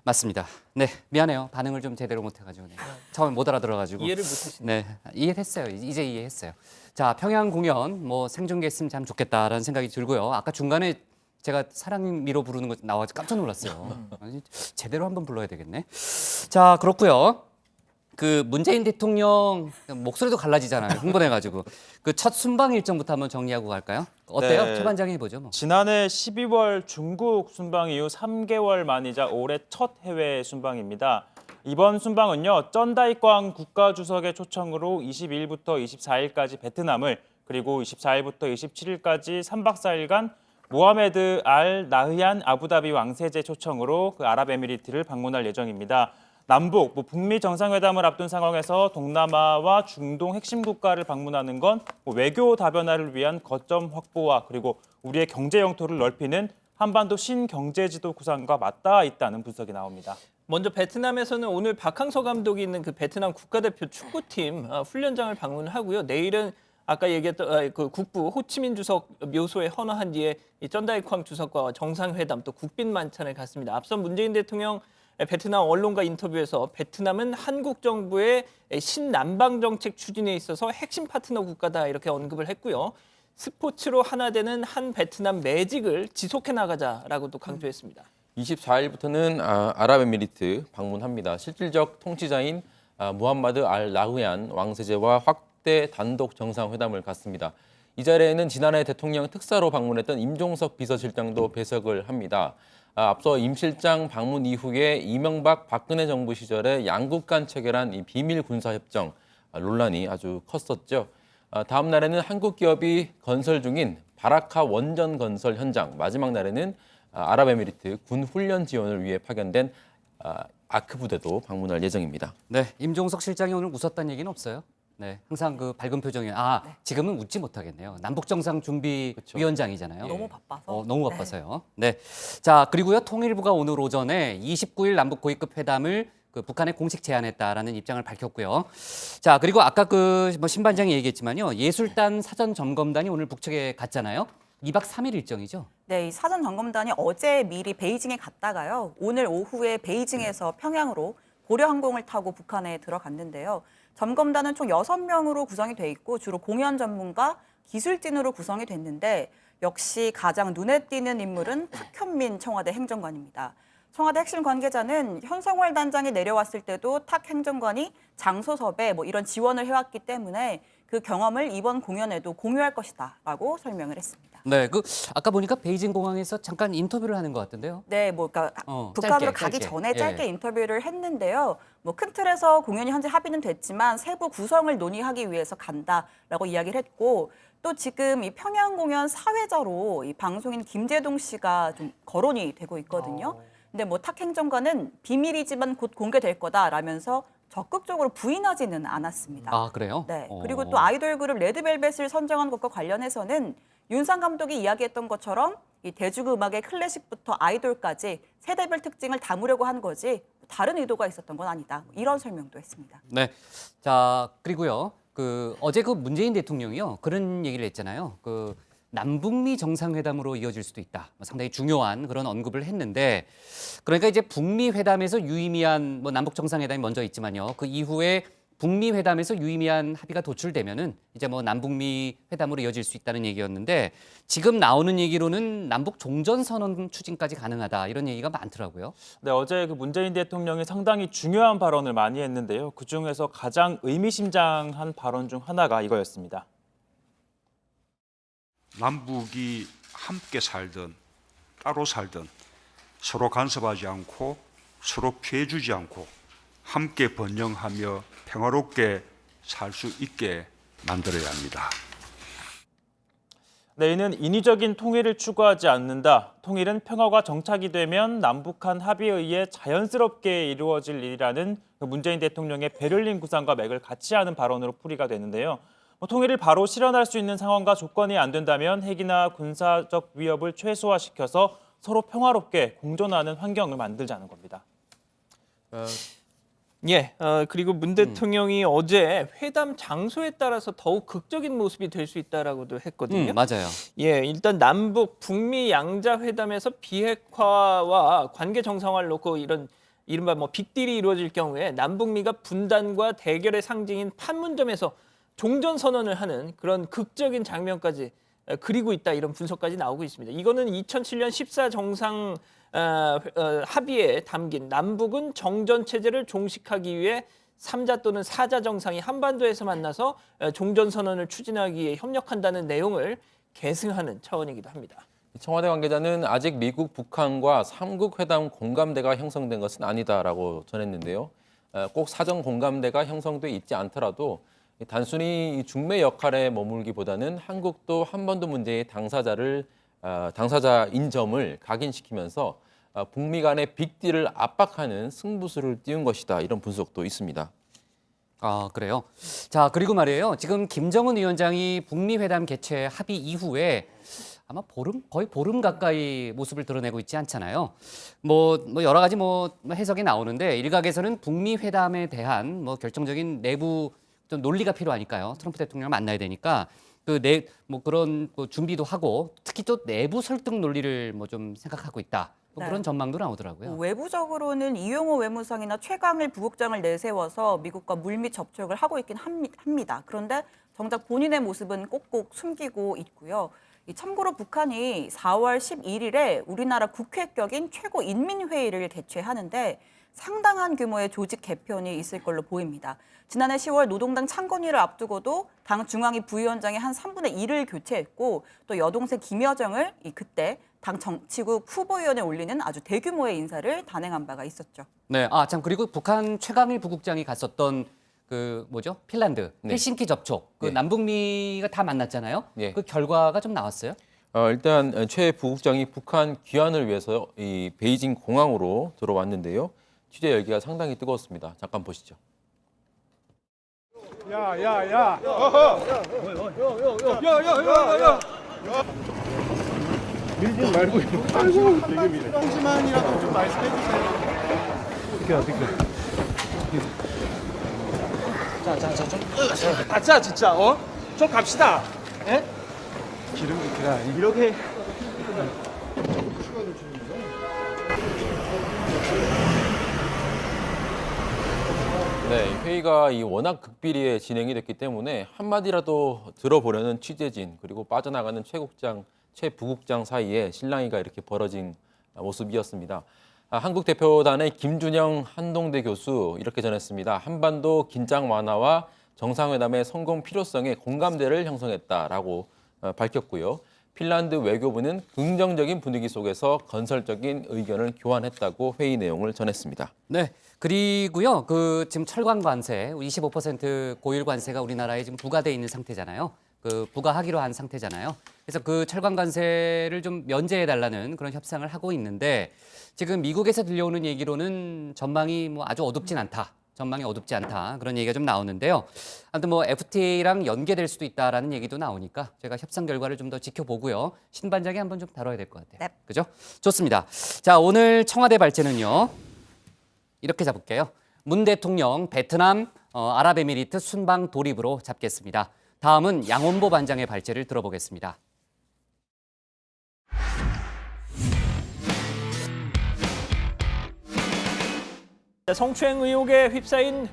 맞습니다. 네, 미안해요. 반응을 좀 제대로 못해가지고 처음에 못 알아들어가지고 이해를 못하시네. 네, 이해했어요. 이제 이해했어요. 자, 평양 공연 뭐 생중계했으면 참 좋겠다라는 생각이 들고요. 아까 중간에 제가 사랑미로 부르는 거 나와서 깜짝 놀랐어요. 아니, 제대로 한번 불러야 되겠네. 자, 그렇고요. 그 문재인 대통령 목소리도 갈라지잖아요. 흥분해가지고 그 첫 순방 일정부터 한번 정리하고 갈까요? 어때요? 네. 최 반장이 해보죠. 뭐. 지난해 12월 중국 순방 이후 3개월 만이자 올해 첫 해외 순방입니다. 이번 순방은요, 쩐다이꽝 국가주석의 초청으로 22일부터 24일까지 베트남을, 그리고 24일부터 27일까지 3박 4일간 모하메드 알 나흐얀 아부다비 왕세제 초청으로 그 아랍에미리트를 방문할 예정입니다. 남북, 북미 정상회담을 앞둔 상황에서 동남아와 중동 핵심 국가를 방문하는 건 외교 다변화를 위한 거점 확보와 그리고 우리의 경제 영토를 넓히는 한반도 신경제지도 구상과 맞닿아 있다는 분석이 나옵니다. 먼저 베트남에서는 오늘 박항서 감독이 있는 그 베트남 국가대표 축구팀 훈련장을 방문하고요. 내일은 아까 얘기했던 그 국부 호치민 주석 묘소에 헌화한 뒤에 이 쩐다이쾅 주석과 정상회담 또 국빈 만찬을 갖습니다. 앞선 문재인 대통령 베트남 언론과 인터뷰에서 베트남은 한국 정부의 신남방 정책 추진에 있어서 핵심 파트너 국가다 이렇게 언급을 했고요. 스포츠로 하나 되는 한 베트남 매직을 지속해 나가자라고 또 강조했습니다. 24일부터는 아랍에미리트 방문합니다. 실질적 통치자인 무함마드 알 나흐얀 왕세제와 확대 단독 정상회담을 갖습니다. 이 자리에는 지난해 대통령 특사로 방문했던 임종석 비서실장도 배석을 합니다. 앞서 임 실장 방문 이후에 이명박 박근혜 정부 시절에 양국 간 체결한 이 비밀 군사협정 논란이 아주 컸었죠. 다음 날에는 한국 기업이 건설 중인 바라카 원전 건설 현장, 마지막 날에는 아랍에미리트 군 훈련 지원을 위해 파견된 아크 부대도 방문할 예정입니다. 네, 임종석 실장이 오늘 웃었다는 얘기는 없어요. 네, 항상 그 밝은 표정이 지금은 웃지 못하겠네요. 남북 정상 준비 위원장이잖아요. 너무 바빠서. 너무 바빠서요. 네. 자, 그리고요. 통일부가 오늘 오전에 29일 남북 고위급 회담을 그 북한에 공식 제안했다라는 입장을 밝혔고요. 자, 그리고 아까 그 신 반장이 얘기했지만요. 예술단 사전 점검단이 오늘 북측에 갔잖아요. 2박 3일 일정이죠. 네, 이 사전 점검단이 어제 미리 베이징에 갔다가요. 오늘 오후에 베이징에서 평양으로 고려 항공을 타고 북한에 들어갔는데요. 점검단은 총 6명으로 구성이 돼 있고 주로 공연 전문가, 기술진으로 구성이 됐는데 역시 가장 눈에 띄는 인물은 탁현민 청와대 행정관입니다. 청와대 핵심 관계자는 현성월 단장이 내려왔을 때도 탁 행정관이 장소 섭외 이런 지원을 해왔기 때문에 그 경험을 이번 공연에도 공유할 것이다라고 설명을 했습니다. 네, 그 아까 보니까 베이징 공항에서 잠깐 인터뷰를 하는 것 같은데요. 네, 그러니까 북한으로 짧게. 가기 전에 짧게 인터뷰를 했는데요. 큰 틀에서 공연이 현재 합의는 됐지만 세부 구성을 논의하기 위해서 간다라고 이야기를 했고 또 지금 이 평양 공연 사회자로 이 방송인 김재동 씨가 좀 거론이 되고 있거든요. 근데 탁 행정관은 비밀이지만 곧 공개될 거다라면서 적극적으로 부인하지는 않았습니다. 아, 그래요? 네. 그리고 또 아이돌 그룹 레드벨벳을 선정한 것과 관련해서는 윤상 감독이 이야기했던 것처럼 이 대중음악의 클래식부터 아이돌까지 세대별 특징을 담으려고 한 거지 다른 의도가 있었던 건 아니다. 이런 설명도 했습니다. 네. 자, 그리고요. 어제 문재인 대통령이요. 그런 얘기를 했잖아요. 남북미 정상회담으로 이어질 수도 있다. 상당히 중요한 그런 언급을 했는데, 그러니까 이제 북미 회담에서 유의미한 남북 정상회담이 먼저 있지만요. 그 이후에 북미 회담에서 유의미한 합의가 도출되면은 이제 남북미 회담으로 이어질 수 있다는 얘기였는데, 지금 나오는 얘기로는 남북 종전 선언 추진까지 가능하다, 이런 얘기가 많더라고요. 네, 어제 문재인 대통령이 상당히 중요한 발언을 많이 했는데요. 그 중에서 가장 의미심장한 발언 중 하나가 이거였습니다. 남북이 함께 살든 따로 살든 서로 간섭하지 않고 서로 피해주지 않고 함께 번영하며 평화롭게 살 수 있게 만들어야 합니다. 네, 이는 인위적인 통일을 추구하지 않는다. 통일은 평화가 정착이 되면 남북한 합의에 의해 자연스럽게 이루어질 일이라는 문재인 대통령의 베를린 구상과 맥을 같이 하는 발언으로 풀이가 되는데요. 통일을 바로 실현할 수 있는 상황과 조건이 안 된다면 핵이나 군사적 위협을 최소화시켜서 서로 평화롭게 공존하는 환경을 만들자는 겁니다. 그리고 문 대통령이 어제 회담 장소에 따라서 더욱 극적인 모습이 될 수 있다라고도 했거든요. 맞아요. 일단 남북 북미 양자 회담에서 비핵화와 관계 정상화를 놓고 이른바 빅딜이 이루어질 경우에 남북미가 분단과 대결의 상징인 판문점에서 종전 선언을 하는 그런 극적인 장면까지 그리고 있다, 이런 분석까지 나오고 있습니다. 이거는 2007년 14 정상 합의에 담긴 남북은 정전 체제를 종식하기 위해 3자 또는 4자 정상이 한반도에서 만나서 종전 선언을 추진하기 위해 협력한다는 내용을 계승하는 차원이기도 합니다. 청와대 관계자는 아직 미국, 북한과 3국 회담 공감대가 형성된 것은 아니다라고 전했는데요. 꼭 사전 공감대가 형성돼 있지 않더라도 단순히 중매 역할에 머물기보다는 한국도 한반도 문제의 당사자인 점을 각인시키면서 북미 간의 빅딜을 압박하는 승부수를 띄운 것이다, 이런 분석도 있습니다. 아, 그래요? 자, 그리고 말이에요. 지금 김정은 위원장이 북미 회담 개최 합의 이후에 아마 거의 보름 가까이 모습을 드러내고 있지 않잖아요. 여러 가지 해석이 나오는데, 일각에서는 북미 회담에 대한 결정적인 내부 좀 논리가 필요하니까요. 트럼프 대통령을 만나야 되니까 그런 준비도 하고, 특히 또 내부 설득 논리를 좀 생각하고 있다. 그런 전망도 나오더라고요. 외부적으로는 이용호 외무상이나 최강일 부국장을 내세워서 미국과 물밑 접촉을 하고 있긴 합니다. 그런데 정작 본인의 모습은 꼭꼭 숨기고 있고요. 참고로 북한이 4월 11일에 우리나라 국회격인 최고인민회의를 개최하는데 상당한 규모의 조직 개편이 있을 걸로 보입니다. 지난해 10월 노동당 창건위를 앞두고도 당 중앙위 부위원장의 한 3분의 1을 교체했고, 또 여동생 김여정을 그때 당 정치국 후보위원회에 올리는 아주 대규모의 인사를 단행한 바가 있었죠. 네, 참 그리고 북한 최강일 부국장이 갔었던 핀란드 헬싱키 접촉, 남북미가 다 만났잖아요. 그 결과가 좀 나왔어요? 일단 최 부국장이 북한 귀환을 위해서 이 베이징 공항으로 들어왔는데요. 취재 열기가 상당히 뜨거웠습니다. 잠깐 보시죠. 야야야. 밀지 말고. 아이고, 되게 밀어. 잠시만이라도 좀 말씀해 주세요. 비켜. 자, 가자 진짜. 좀 갑시다. 예? 기름 비켜라. 이렇게. 네, 회의가 워낙 극비리에 진행이 됐기 때문에 한마디라도 들어보려는 취재진, 그리고 빠져나가는 최 부국장 사이에 실랑이가 이렇게 벌어진 모습이었습니다. 한국 대표단의 김준영 한동대 교수 이렇게 전했습니다. 한반도 긴장 완화와 정상회담의 성공 필요성에 공감대를 형성했다라고 밝혔고요. 핀란드 외교부는 긍정적인 분위기 속에서 건설적인 의견을 교환했다고 회의 내용을 전했습니다. 네, 그리고요, 지금 철강 관세 25% 고율 관세가 우리나라에 지금 부과돼 있는 상태잖아요. 부과하기로 한 상태잖아요. 그래서 그 철강 관세를 좀 면제해 달라는 그런 협상을 하고 있는데, 지금 미국에서 들려오는 얘기로는 전망이 아주 어둡진 않다. 전망이 어둡지 않다 그런 얘기가 좀 나오는데요. 아무튼 뭐 FTA랑 연계될 수도 있다라는 얘기도 나오니까 제가 협상 결과를 좀 더 지켜보고요. 신반장이 한번 좀 다뤄야 될 것 같아요. 네. 그죠? 좋습니다. 자, 오늘 청와대 발제는요. 이렇게 잡을게요. 문 대통령 베트남 아랍에미리트 순방 돌입으로 잡겠습니다. 다음은 양원보 반장의 발제를 들어보겠습니다. 성추행 의혹에 휩싸인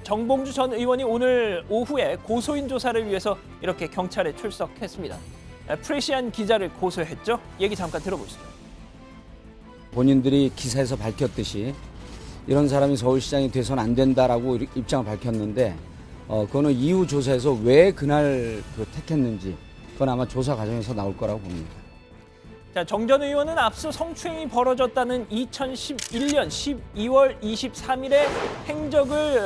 정봉주 전 의원이 오늘 오후에 고소인 조사를 위해서 이렇게 경찰에 출석했습니다. 프레시안 기자를 고소했죠. 얘기 잠깐 들어보시죠. 본인들이 기사에서 밝혔듯이 이런 사람이 서울시장이 돼서는 안 된다라고 입장을 밝혔는데 그거는 이후 조사에서 왜 그날 택했는지 그건 아마 조사 과정에서 나올 거라고 봅니다. 자, 정 전 의원은 앞서 성추행이 벌어졌다는 2011년 12월 23일의 행적을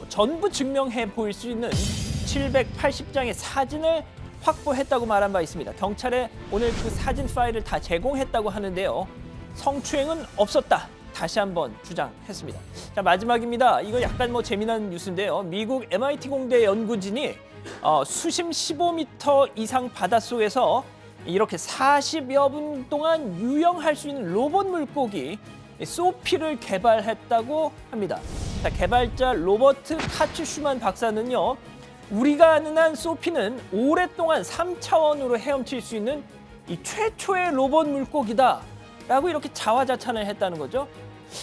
전부 증명해 보일 수 있는 780장의 사진을 확보했다고 말한 바 있습니다. 경찰에 오늘 그 사진 파일을 다 제공했다고 하는데요. 성추행은 없었다. 다시 한번 주장했습니다. 자, 마지막입니다. 이거 약간 재미난 뉴스인데요. 미국 MIT 공대 연구진이 수심 15m 이상 바닷속에서 이렇게 40여 분 동안 유영할 수 있는 로봇 물고기 소피를 개발했다고 합니다. 자, 개발자 로버트 카츠슈만 박사는요. 우리가 아는 한 소피는 오랫동안 3차원으로 헤엄칠 수 있는 이 최초의 로봇 물고기다 라고 이렇게 자화자찬을 했다는 거죠.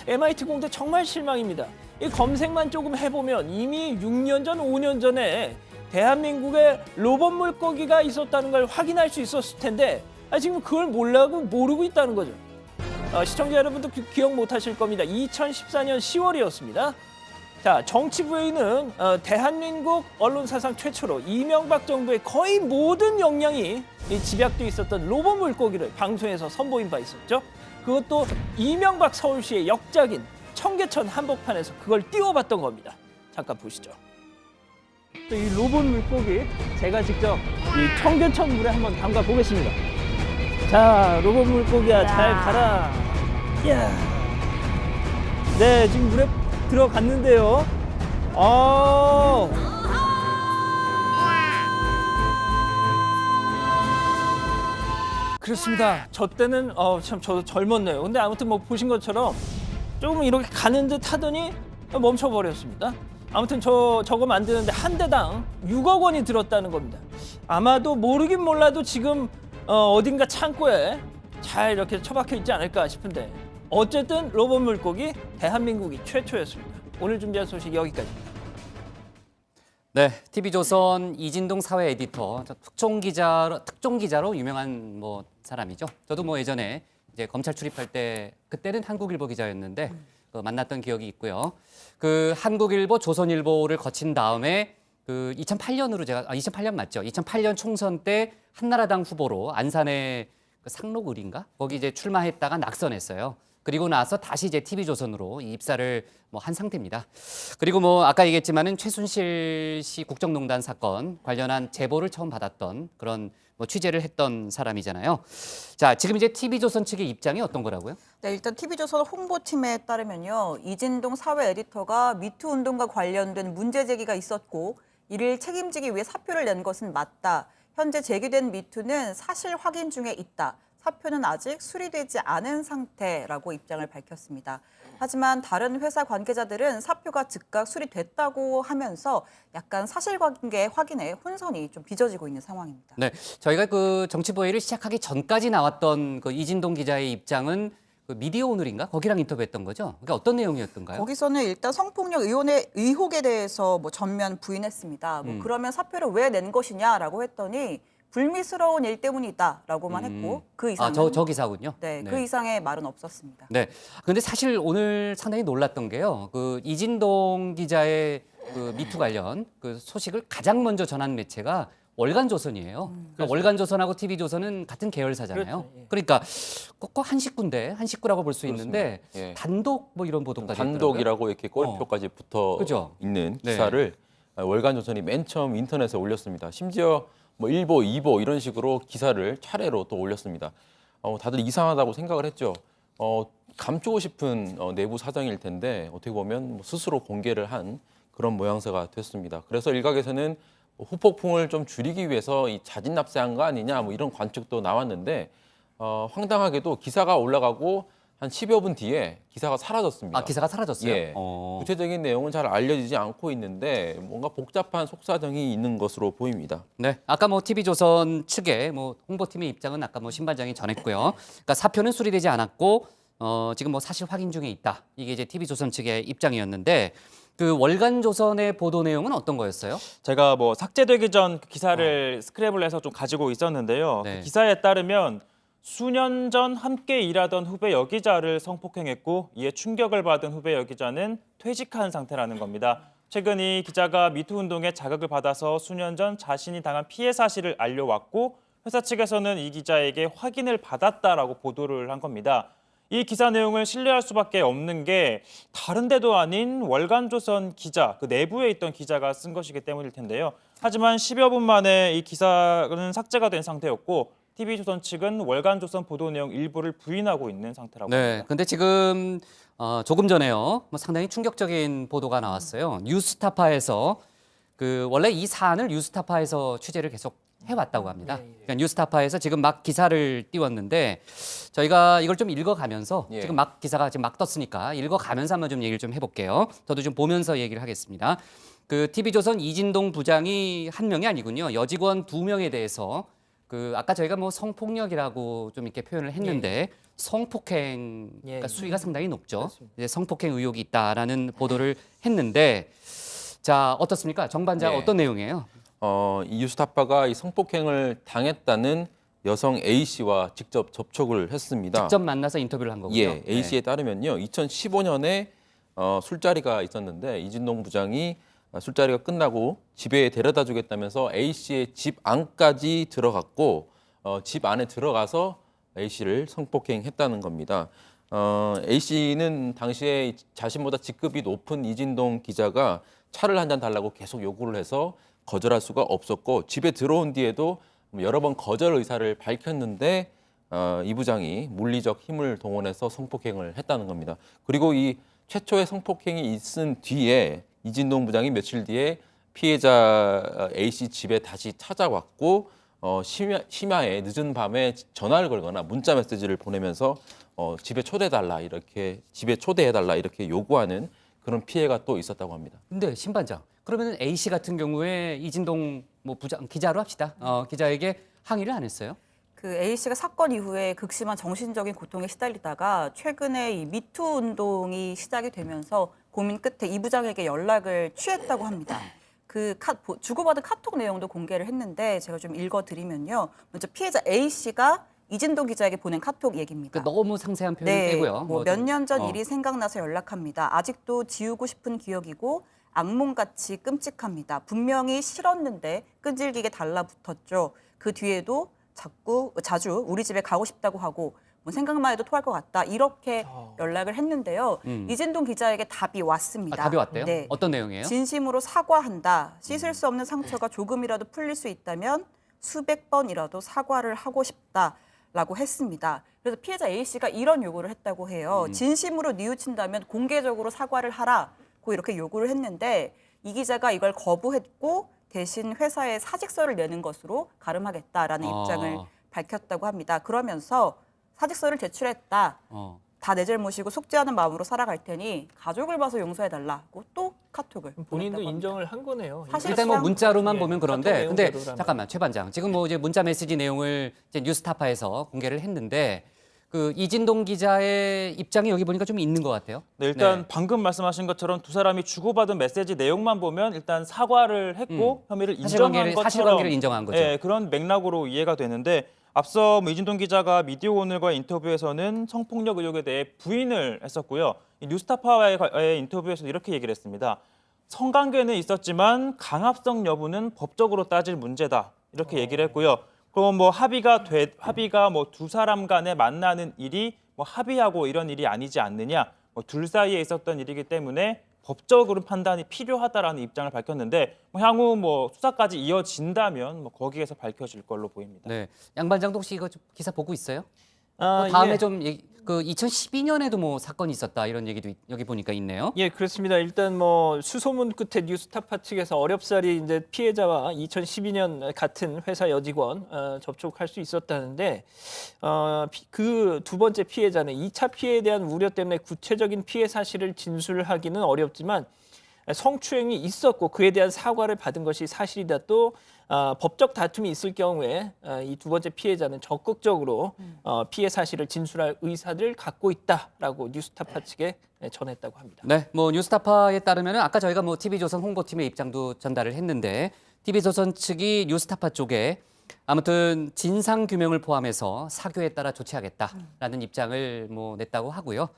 MIT 공대 정말 실망입니다. 이 검색만 조금 해보면 이미 6년 전, 5년 전에 대한민국에 로봇 물고기가 있었다는 걸 확인할 수 있었을 텐데 지금 그걸 모르고 있다는 거죠. 시청자 여러분도 기억 못하실 겁니다. 2014년 10월이었습니다. 자, 정치부에는 대한민국 언론사상 최초로 이명박 정부의 거의 모든 역량이 집약돼 있었던 로봇 물고기를 방송에서 선보인 바 있었죠. 그것도 이명박 서울시의 역작인 청계천 한복판에서 그걸 띄워봤던 겁니다. 잠깐 보시죠. 또 이 로봇 물고기 제가 직접 이 청계천 물에 한번 담가 보겠습니다. 자, 로봇 물고기야 잘 가라. 이야. 네, 지금 물에 들어갔는데요. 그렇습니다. 저 때는 참 저도 젊었네요. 근데 아무튼 보신 것처럼 조금 이렇게 가는 듯 하더니 멈춰버렸습니다. 아무튼 저거 만드는데 한 대당 6억 원이 들었다는 겁니다. 아마도 모르긴 몰라도 지금 어딘가 창고에 잘 이렇게 처박혀 있지 않을까 싶은데 어쨌든 로봇 물고기 대한민국이 최초였습니다. 오늘 준비한 소식 여기까지입니다. 네, TV조선 이진동 사회 에디터, 특종 기자로 유명한 사람이죠. 저도 예전에 이제 검찰 출입할 때 그때는 한국일보 기자였는데 만났던 기억이 있고요. 그 한국일보, 조선일보를 거친 다음에 그 2008년으로 2008년 맞죠? 2008년 총선 때 한나라당 후보로 안산의 그 상록을인가? 거기 이제 출마했다가 낙선했어요. 그리고 나서 다시 이제 TV조선으로 입사를 한 상태입니다. 그리고 아까 얘기했지만은 최순실 씨 국정농단 사건 관련한 제보를 처음 받았던 그런 취재를 했던 사람이잖아요. 자, 지금 이제 TV조선 측의 입장이 어떤 거라고요? 네, 일단 TV조선 홍보팀에 따르면요. 이진동 사회 에디터가 미투 운동과 관련된 문제 제기가 있었고 이를 책임지기 위해 사표를 낸 것은 맞다. 현재 제기된 미투는 사실 확인 중에 있다. 사표는 아직 수리되지 않은 상태라고 입장을 밝혔습니다. 하지만 다른 회사 관계자들은 사표가 즉각 수리됐다고 하면서 약간 사실관계 확인에 혼선이 좀 빚어지고 있는 상황입니다. 네, 저희가 그 정치보회를 시작하기 전까지 나왔던 그 이진동 기자의 입장은 그 미디어 오늘인가? 거기랑 인터뷰했던 거죠? 그게 어떤 내용이었던가요? 거기서는 일단 성폭력 의혹에 대해서 전면 부인했습니다. 그러면 사표를 왜 낸 것이냐라고 했더니 불미스러운 일 때문이다라고만 했고 그 이상은 저 기사군요. 네, 그 이상의 말은 없었습니다. 네. 근데 사실 오늘 상당히 놀랐던 게요. 그 이진동 기자의 그 미투 관련 그 소식을 가장 먼저 전한 매체가 월간조선이에요. 그러니까 월간조선하고 TV조선은 같은 계열사잖아요. 그렇죠. 예. 그러니까 꼭 한 식구인데 한 식구라고 볼 수 있는데 예. 단독 이런 보도까지 단독이라고 이렇게 꼬리표까지 붙어 그죠? 있는 네. 기사를 월간조선이 맨 처음 인터넷에 올렸습니다. 심지어 1보, 2보 이런 식으로 기사를 차례로 또 올렸습니다. 다들 이상하다고 생각을 했죠. 감추고 싶은 내부 사정일 텐데 어떻게 보면 뭐 스스로 공개를 한 그런 모양새가 됐습니다. 그래서 일각에서는 후폭풍을 좀 줄이기 위해서 이 자진 납세한 거 아니냐 뭐 이런 관측도 나왔는데 황당하게도 기사가 올라가고 한 10여 분 뒤에 기사가 사라졌습니다. 아, 기사가 사라졌어요? 예. 구체적인 내용은 잘 알려지지 않고 있는데 뭔가 복잡한 속사정이 있는 것으로 보입니다. 네, 아까 뭐 TV조선 측의 뭐 홍보팀의 입장은 아까 뭐 신반장이 전했고요. 그러니까 사표는 수리되지 않았고 지금 뭐 사실 확인 중에 있다. 이게 이제 TV조선 측의 입장이었는데 그 월간조선의 보도 내용은 어떤 거였어요? 제가 뭐 삭제되기 전 그 기사를 스크랩을 해서 좀 가지고 있었는데요. 네. 그 기사에 따르면 수년 전 함께 일하던 후배 여기자를 성폭행했고 이에 충격을 받은 후배 여기자는 퇴직한 상태라는 겁니다. 최근 이 기자가 미투 운동에 자극을 받아서 수년 전 자신이 당한 피해 사실을 알려왔고 회사 측에서는 이 기자에게 확인을 받았다라고 보도를 한 겁니다. 이 기사 내용을 신뢰할 수밖에 없는 게 다른 데도 아닌 월간조선 기자, 그 내부에 있던 기자가 쓴 것이기 때문일 텐데요. 하지만 10여 분 만에 이 기사는 삭제가 된 상태였고 TV조선 측은 월간조선 보도 내용 일부를 부인하고 있는 상태라고 네, 합니다. 근데 지금 조금 전에요. 뭐 상당히 충격적인 보도가 나왔어요. 뉴스타파에서 그 원래 이 사안을 뉴스타파에서 취재를 계속 해왔다고 합니다. 그러니까 뉴스타파에서 지금 막 기사를 띄웠는데 저희가 이걸 좀 읽어가면서 지금 막 기사가 지금 막 떴으니까 읽어가면서 한번 좀 얘기를 좀 해볼게요. 저도 좀 보면서 얘기를 하겠습니다. 그 TV조선 이진동 부장이 한 명이 아니군요. 여직원 2명에 대해서 그 아까 저희가 뭐 성폭력이라고 좀 이렇게 표현을 했는데 성폭행 그러니까 수위가 상당히 높죠. 이제 성폭행 의혹이 있다라는 보도를 했는데 자 어떻습니까? 정반장 어떤 내용이에요? 이 뉴스타파가 이 성폭행을 당했다는 여성 A 씨와 직접 접촉을 했습니다. 직접 만나서 인터뷰를 한 거군요. 예, A 씨에 따르면요, 2015년에 술자리가 있었는데 이진동 부장이 술자리가 끝나고 집에 데려다 주겠다면서 A 씨의 집 안까지 들어갔고 집 안에 들어가서 A 씨를 성폭행했다는 겁니다. A 씨는 당시에 자신보다 직급이 높은 이진동 기자가 차를 한 잔 달라고 계속 요구를 해서 거절할 수가 없었고 집에 들어온 뒤에도 여러 번 거절 의사를 밝혔는데 이 부장이 물리적 힘을 동원해서 성폭행을 했다는 겁니다. 그리고 이 최초의 성폭행이 있은 뒤에 이진동 부장이 며칠 뒤에 피해자 A 씨 집에 다시 찾아왔고 심야에 늦은 밤에 전화를 걸거나 문자 메시지를 보내면서 집에 초대해달라 이렇게 요구하는 그런 피해가 또 있었다고 합니다. 근데 신반장 그러면 A 씨 같은 경우에 이진동 뭐 부장 기자로 합시다. 기자에게 항의를 안 했어요? 그 A 씨가 사건 이후에 극심한 정신적인 고통에 시달리다가 최근에 이 미투 운동이 시작이 되면서 고민 끝에 이 부장에게 연락을 취했다고 합니다. 그 주고받은 카톡 내용도 공개를 했는데 제가 좀 읽어드리면요. 먼저 피해자 A 씨가 이진동 기자에게 보낸 카톡 얘기입니다. 그러니까 너무 상세한 표현을 빼고요. 뭐 몇 년 전 일이 생각나서 연락합니다. 아직도 지우고 싶은 기억이고 악몽같이 끔찍합니다. 분명히 싫었는데 끈질기게 달라붙었죠. 그 뒤에도 자주 우리 집에 가고 싶다고 하고 뭐 생각만 해도 토할 것 같다. 이렇게 연락을 했는데요. 이진동 기자에게 답이 왔습니다. 답이 왔대요? 네. 어떤 내용이에요? 진심으로 사과한다. 씻을 수 없는 상처가 조금이라도 풀릴 수 있다면 수백 번이라도 사과를 하고 싶다라고 했습니다. 그래서 피해자 A 씨가 이런 요구를 했다고 해요. 진심으로 뉘우친다면 공개적으로 사과를 하라고 이렇게 요구를 했는데 이 기자가 이걸 거부했고 대신 회사에 사직서를 내는 것으로 가름하겠다라는 입장을 밝혔다고 합니다. 그러면서 사직서를 제출했다. 다 내 잘못이고 속죄하는 마음으로 살아갈 테니 가족을 봐서 용서해달라고 또 카톡을 본인도 인정을 한 거네요. 일단 뭐 문자로만 보면 그런데 근데 내용대로라면. 잠깐만 최 반장 지금 뭐 이제 문자 메시지 내용을 이제 뉴스타파에서 공개를 했는데 그 이진동 기자의 입장이 여기 보니까 좀 있는 것 같아요. 네, 일단 방금 말씀하신 것처럼 두 사람이 주고받은 메시지 내용만 보면 일단 사과를 했고 혐의를 인정한 것처럼 사실관계를 인정한 거죠. 네, 그런 맥락으로 이해가 되는데 앞서 이진동 기자가 미디어 오늘과의 인터뷰에서는 성폭력 의혹에 대해 부인을 했었고요. 이 뉴스타파와의 인터뷰에서 이렇게 얘기를 했습니다. 성관계는 있었지만 강압성 여부는 법적으로 따질 문제다. 이렇게 얘기를 했고요. 그럼 뭐 합의가 뭐 두 사람 간에 만나는 일이 뭐 합의하고 이런 일이 아니지 않느냐. 뭐 둘 사이에 있었던 일이기 때문에 법적으로 판단이 필요하다라는 입장을 밝혔는데 뭐 향후 뭐 수사까지 이어진다면 뭐 거기에서 밝혀질 걸로 보입니다. 네, 양 반장도 혹시 이거 좀 기사 보고 있어요? 다음에 예. 좀 그 2012년에도 뭐 사건이 있었다 이런 얘기도 여기 보니까 있네요. 예, 그렇습니다. 일단 뭐 수소문 끝에 뉴스타파 측에서 어렵사리 이제 피해자와 2012년 같은 회사 여직원 접촉할 수 있었다는데 그 두 번째 피해자는 2차 피해에 대한 우려 때문에 구체적인 피해 사실을 진술하기는 어렵지만 성추행이 있었고 그에 대한 사과를 받은 것이 사실이다. 또 법적 다툼이 있을 경우에 이 두 번째 피해자는 적극적으로 피해 사실을 진술할 의사를 갖고 있다라고 뉴스타파 측에 전했다고 합니다. 네, 뭐 뉴스타파에 따르면은 아까 저희가 뭐 TV조선 홍보팀의 입장도 전달을 했는데 TV조선 측이 뉴스타파 쪽에 아무튼 진상 규명을 포함해서 사교에 따라 조치하겠다라는 입장을 뭐 냈다고 하고요.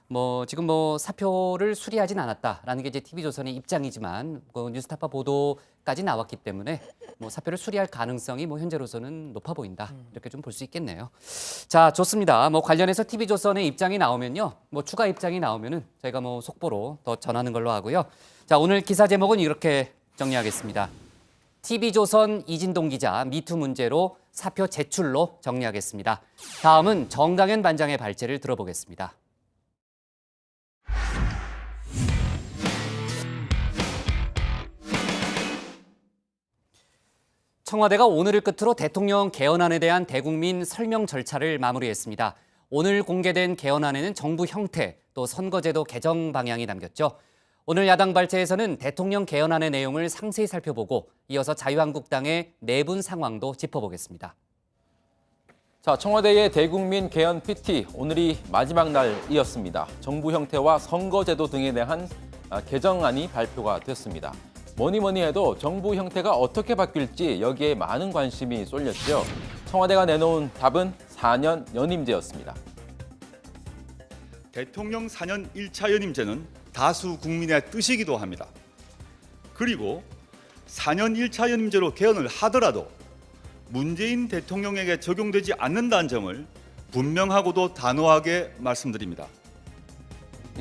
뭐 지금 뭐 사표를 수리하진 않았다라는 게 이제 TV조선의 입장이지만 그 뉴스타파 보도까지 나왔기 때문에 뭐 사표를 수리할 가능성이 뭐 현재로서는 높아 보인다 이렇게 좀 볼 수 있겠네요. 자, 좋습니다. 뭐 관련해서 TV조선의 입장이 나오면요, 뭐 추가 입장이 나오면은 저희가 뭐 속보로 더 전하는 걸로 하고요. 자, 오늘 기사 제목은 이렇게 정리하겠습니다. TV조선 이진동 기자 미투 문제로 사표 제출로 정리하겠습니다. 다음은 정강현 반장의 발제를 들어보겠습니다. 청와대가 오늘을 끝으로 대통령 개헌안에 대한 대국민 설명 절차를 마무리했습니다. 오늘 공개된 개헌안에는 정부 형태, 또 선거제도 개정 방향이 담겼죠. 오늘 야당 발제에서는 대통령 개헌안의 내용을 상세히 살펴보고 이어서 자유한국당의 내분 상황도 짚어보겠습니다. 자, 청와대의 대국민 개헌 PT 오늘이 마지막 날이었습니다. 정부 형태와 선거제도 등에 대한 개정안이 발표가 됐습니다. 뭐니 해도 정부 형태가 어떻게 바뀔지 여기에 많은 관심이 쏠렸죠. 청와대가 내놓은 답은 4년 연임제였습니다. 대통령 4년 1차 연임제는 다수 국민의 뜻이기도 합니다. 그리고 4년 1차 연임제로 개헌을 하더라도 문재인 대통령에게 적용되지 않는다는 점을 분명하고도 단호하게 말씀드립니다.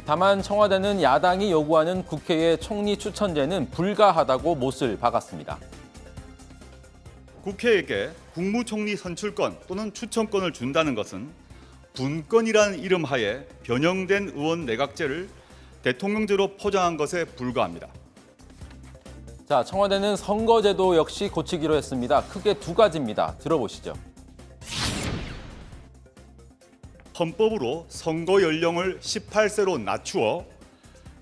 다만 청와대는 야당이 요구하는 국회의 총리 추천제는 불가하다고 못을 박았습니다. 국회에게 국무총리 선출권 또는 추천권을 준다는 것은 분권이라는 이름 하에 변형된 의원 내각제를 대통령제로 포장한 것에 불과합니다. 자, 청와대는 선거제도 역시 고치기로 했습니다. 크게 두 가지입니다. 들어보시죠. 헌법으로 선거 연령을 18세로 낮추어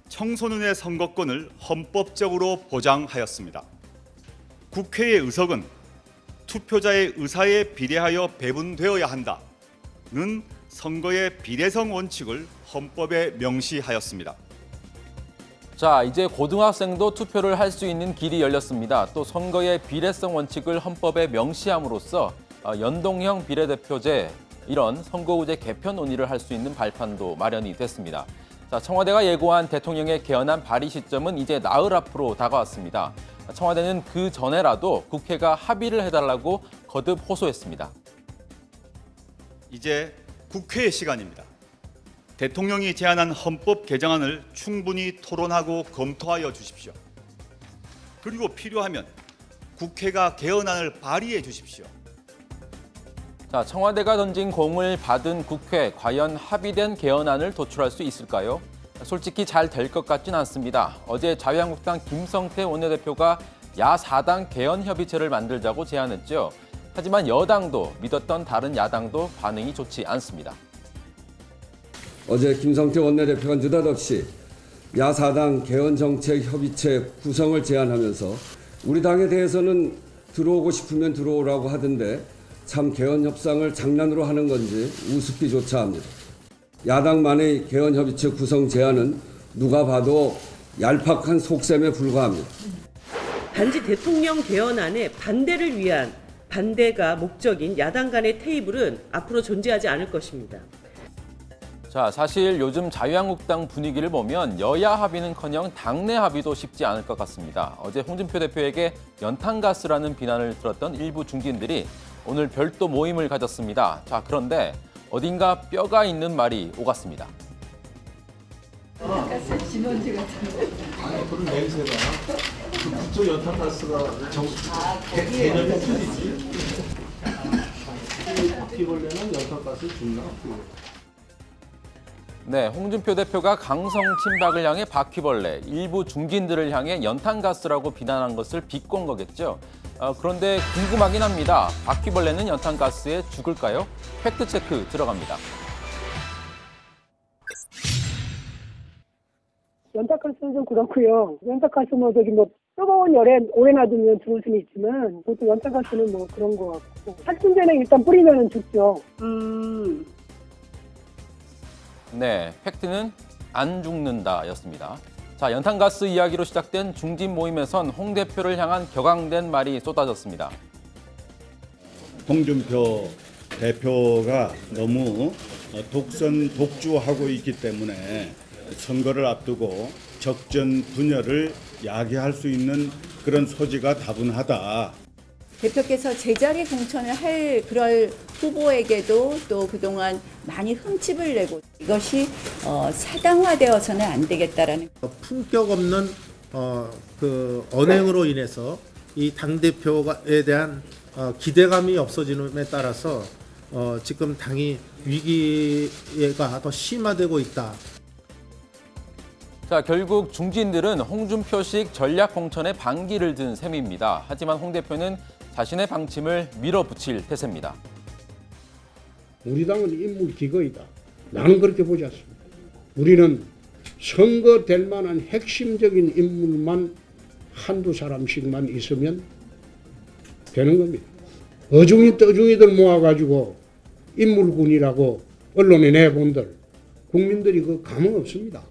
청소년의 선거권을 헌법적으로 보장하였습니다. 국회의 의석은 투표자의 의사에 비례하여 배분되어야 한다는 선거의 비례성 원칙을 헌법에 명시하였습니다. 자, 이제 고등학생도 투표를 할 수 있는 길이 열렸습니다. 또 선거의 비례성 원칙을 헌법에 명시함으로써 연동형 비례대표제 이런 선거구제 개편 논의를 할 수 있는 발판도 마련이 됐습니다. 자, 청와대가 예고한 대통령의 개헌안 발의 시점은 이제 나흘 앞으로 다가왔습니다. 청와대는 그 전에라도 국회가 합의를 해달라고 거듭 호소했습니다. 이제 국회의 시간입니다. 대통령이 제안한 헌법 개정안을 충분히 토론하고 검토하여 주십시오. 그리고 필요하면 국회가 개헌안을 발의해 주십시오. 자, 청와대가 던진 공을 받은 국회, 과연 합의된 개헌안을 도출할 수 있을까요? 솔직히 잘 될 것 같진 않습니다. 어제 자유한국당 김성태 원내대표가 야4당 개헌협의체를 만들자고 제안했죠. 하지만 여당도 믿었던 다른 야당도 반응이 좋지 않습니다. 어제 김성태 원내대표가 느닷없이 야4당 개헌정책협의체 구성을 제안하면서 우리 당에 대해서는 들어오고 싶으면 들어오라고 하던데 참 개헌 협상을 장난으로 하는 건지 우습기조차 합니다. 야당만의 개헌 협의체 구성 제안은 누가 봐도 얄팍한 속셈에 불과합니다. 단지 대통령 개헌안에 반대를 위한 반대가 목적인 야당 간의 테이블은 앞으로 존재하지 않을 것입니다. 자, 사실 요즘 자유한국당 분위기를 보면 여야 합의는커녕 당내 합의도 쉽지 않을 것 같습니다. 어제 홍준표 대표에게 연탄가스라는 비난을 들었던 일부 중진들이 오늘 별도 모임을 가졌습니다. 자, 그런데 어딘가 뼈가 있는 말이 오갔습니다. 연탄가스 진원지 같은데. 아니, 그런 냄새가 그 북쪽 연탄가스가 개념이 틀리지. 이 바퀴벌레는 연탄가스 준다. 네, 홍준표 대표가 강성 친박을 향해 바퀴벌레, 일부 중진들을 향해 연탄가스라고 비난한 것을 비꼰 거겠죠. 그런데 궁금하긴 합니다. 바퀴벌레는 연탄가스에 죽을까요? 팩트체크 들어갑니다. 연탄가스는 좀 그렇고요. 연탄가스 뜨거운 열에 오래 놔두면 죽을 수는 있지만 보통 연탄가스는 그런 거 같고 살균제는 일단 뿌리면 죽죠. 네, 팩트는 안 죽는다였습니다. 자, 연탄가스 이야기로 시작된 중진 모임에선 홍 대표를 향한 격앙된 말이 쏟아졌습니다. 홍준표 대표가 너무 독주하고 있기 때문에 선거를 앞두고 적전 분열을 야기할 수 있는 그런 소지가 다분하다. 대표께서 제자리 공천을 할 그럴 후보에게도 또 그동안 많이 흠집을 내고 이것이 사당화되어서는 안 되겠다라는 품격 없는 그 언행으로 인해서 이 당대표에 대한 기대감이 없어지는에 따라서 지금 당이 위기가 더 심화되고 있다. 자, 결국 중진들은 홍준표식 전략 공천에 반기를 든 셈입니다. 하지만 홍 대표는 자신의 방침을 밀어붙일 태세입니다. 우리 당은 인물 기거이다. 나는 그렇게 보지 않습니다. 우리는 선거될 만한 핵심적인 인물만 한두 사람씩만 있으면 되는 겁니다. 어중이 떠중이들 모아가지고 인물군이라고 언론에 내본들 국민들이 그 감흥 없습니다.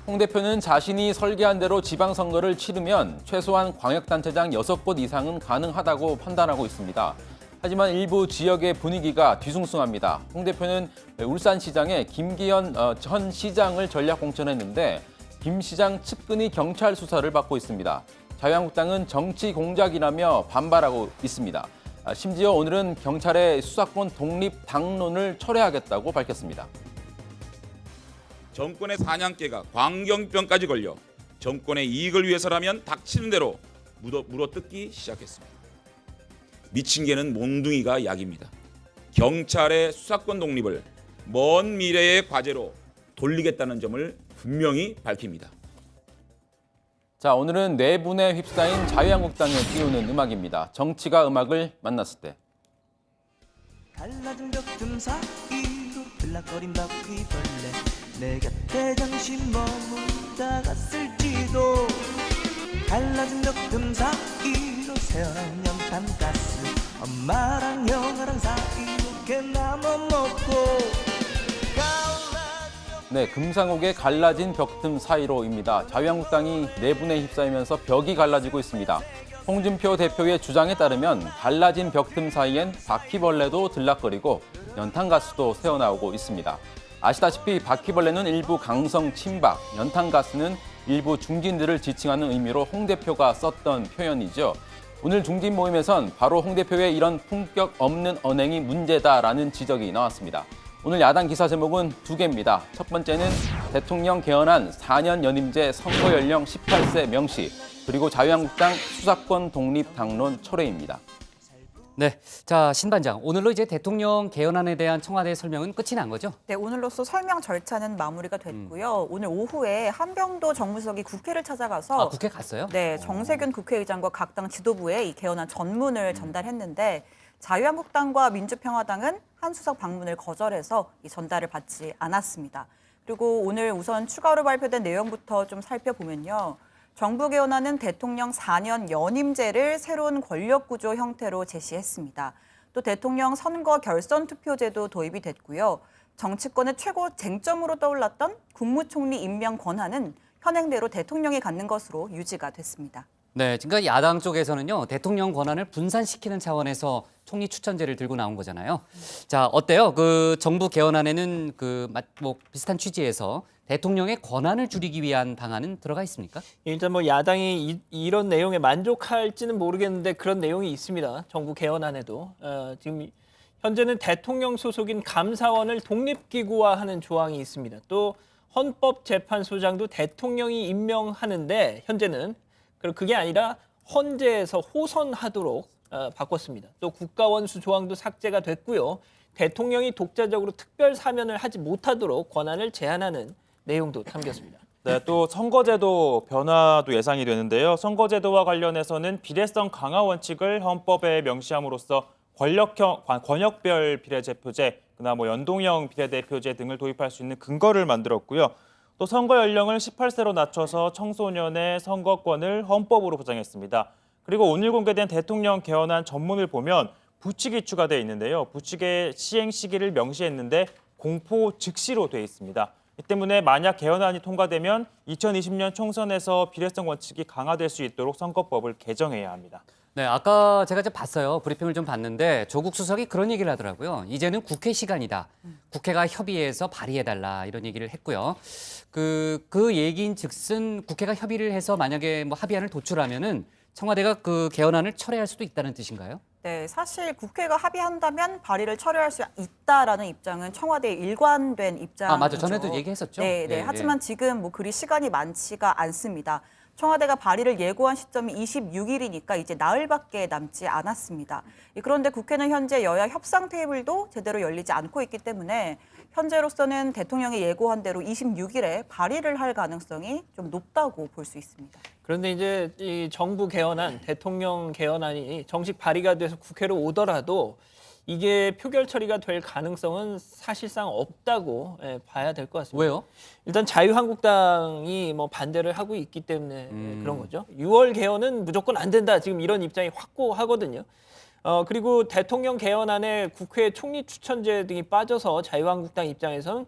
홍 대표는 자신이 설계한 대로 지방선거를 치르면 최소한 광역단체장 6곳 이상은 가능하다고 판단하고 있습니다. 하지만 일부 지역의 분위기가 뒤숭숭합니다. 홍 대표는 울산시장에 김기현 전 시장을 전략 공천했는데 김 시장 측근이 경찰 수사를 받고 있습니다. 자유한국당은 정치 공작이라며 반발하고 있습니다. 심지어 오늘은 경찰의 수사권 독립 당론을 철회하겠다고 밝혔습니다. 정권의 사냥개가 광경병까지 걸려 정권의 이익을 위해서라면 닥치는 대로 물어뜯기 시작했습니다. 미친 개는 몽둥이가 약입니다. 경찰의 수사권 독립을 먼 미래의 과제로 돌리겠다는 점을 분명히 밝힙니다. 자, 오늘은 내분에 휩싸인 자유한국당에 띄우는 음악입니다. 정치가 음악을 만났을 때. 갈라진 벽틈 사이로 들락거린 바퀴벌레 내 곁에 잠시 머물다갔을지도 갈라진 벽틈 사이로 새어나온 연탄가스 엄마랑 영아랑 사이로 나눠 먹고 네, 금상옥의 갈라진 벽틈 사이로입니다. 자유한국당이 내분에 휩싸이면서 벽이 갈라지고 있습니다. 홍준표 대표의 주장에 따르면 갈라진 벽틈 사이엔 바퀴벌레도 들락거리고 연탄가스도 새어나오고 있습니다. 아시다시피 바퀴벌레는 일부 강성 친박, 연탄가스는 일부 중진들을 지칭하는 의미로 홍 대표가 썼던 표현이죠. 오늘 중진 모임에선 바로 홍 대표의 이런 품격 없는 언행이 문제다라는 지적이 나왔습니다. 오늘 야당 기사 제목은 두 개입니다. 첫 번째는 대통령 개헌안 4년 연임제 선거 연령 18세 명시, 그리고 자유한국당 수사권 독립 당론 철회입니다. 네, 자 신반장, 오늘로 이제 대통령 개헌안에 대한 청와대 설명은 끝이 난 거죠? 네, 오늘로써 설명 절차는 마무리가 됐고요. 오늘 오후에 한병도 정무수석이 국회를 찾아가서 국회 갔어요? 네, 정세균 국회의장과 각 당 지도부에 이 개헌안 전문을 전달했는데 자유한국당과 민주평화당은 한 수석 방문을 거절해서 이 전달을 받지 않았습니다. 그리고 오늘 우선 추가로 발표된 내용부터 좀 살펴보면요. 정부 개헌안은 대통령 4년 연임제를 새로운 권력구조 형태로 제시했습니다. 또 대통령 선거 결선 투표제도 도입이 됐고요. 정치권의 최고 쟁점으로 떠올랐던 국무총리 임명 권한은 현행대로 대통령이 갖는 것으로 유지가 됐습니다. 네, 그러니까 야당 쪽에서는요, 대통령 권한을 분산시키는 차원에서 총리 추천제를 들고 나온 거잖아요. 자, 어때요? 그 정부 개헌안에는 비슷한 취지에서 대통령의 권한을 줄이기 위한 방안은 들어가 있습니까? 일단 야당이 이런 내용에 만족할지는 모르겠는데 그런 내용이 있습니다. 정부 개헌안에도 지금 현재는 대통령 소속인 감사원을 독립기구화하는 조항이 있습니다. 또 헌법재판소장도 대통령이 임명하는데 현재는 그게 아니라 헌재에서 호선하도록 바꿨습니다. 또 국가원수 조항도 삭제가 됐고요. 대통령이 독자적으로 특별 사면을 하지 못하도록 권한을 제한하는 내용도 담겼습니다. 네, 또 선거제도 변화도 예상이 되는데요. 선거제도와 관련해서는 비례성 강화 원칙을 헌법에 명시함으로써 권역별 비례대표제, 그나 연동형 비례대표제 등을 도입할 수 있는 근거를 만들었고요. 또 선거 연령을 18세로 낮춰서 청소년의 선거권을 헌법으로 보장했습니다. 그리고 오늘 공개된 대통령 개헌안 전문을 보면 부칙이 추가되어 있는데요. 부칙의 시행 시기를 명시했는데 공포 즉시로 되어 있습니다. 이 때문에 만약 개헌안이 통과되면 2020년 총선에서 비례성 원칙이 강화될 수 있도록 선거법을 개정해야 합니다. 네, 아까 제가 이제 봤어요. 브리핑을 좀 봤는데 조국 수석이 그런 얘기를 하더라고요. 이제는 국회 시간이다. 국회가 협의해서 발의해달라 이런 얘기를 했고요. 그 얘기인즉슨 국회가 협의를 해서 만약에 합의안을 도출하면은 청와대가 그 개헌안을 철회할 수도 있다는 뜻인가요? 네, 사실 국회가 합의한다면 발의를 철회할 수 있다라는 입장은 청와대의 일관된 입장이죠. 아, 맞아. 전에도 얘기했었죠. 네, 네. 예, 하지만 지금 그리 시간이 많지가 않습니다. 청와대가 발의를 예고한 시점이 26일이니까 이제 나흘밖에 남지 않았습니다. 그런데 국회는 현재 여야 협상 테이블도 제대로 열리지 않고 있기 때문에 현재로서는 대통령이 예고한 대로 26일에 발의를 할 가능성이 좀 높다고 볼 수 있습니다. 그런데 이제 이 정부 개헌안, 대통령 개헌안이 정식 발의가 돼서 국회로 오더라도 이게 표결 처리가 될 가능성은 사실상 없다고 봐야 될 것 같습니다. 왜요? 일단 자유한국당이 반대를 하고 있기 때문에 그런 거죠. 6월 개헌은 무조건 안 된다. 지금 이런 입장이 확고하거든요. 그리고 대통령 개헌안에 국회 총리 추천제 등이 빠져서 자유한국당 입장에서는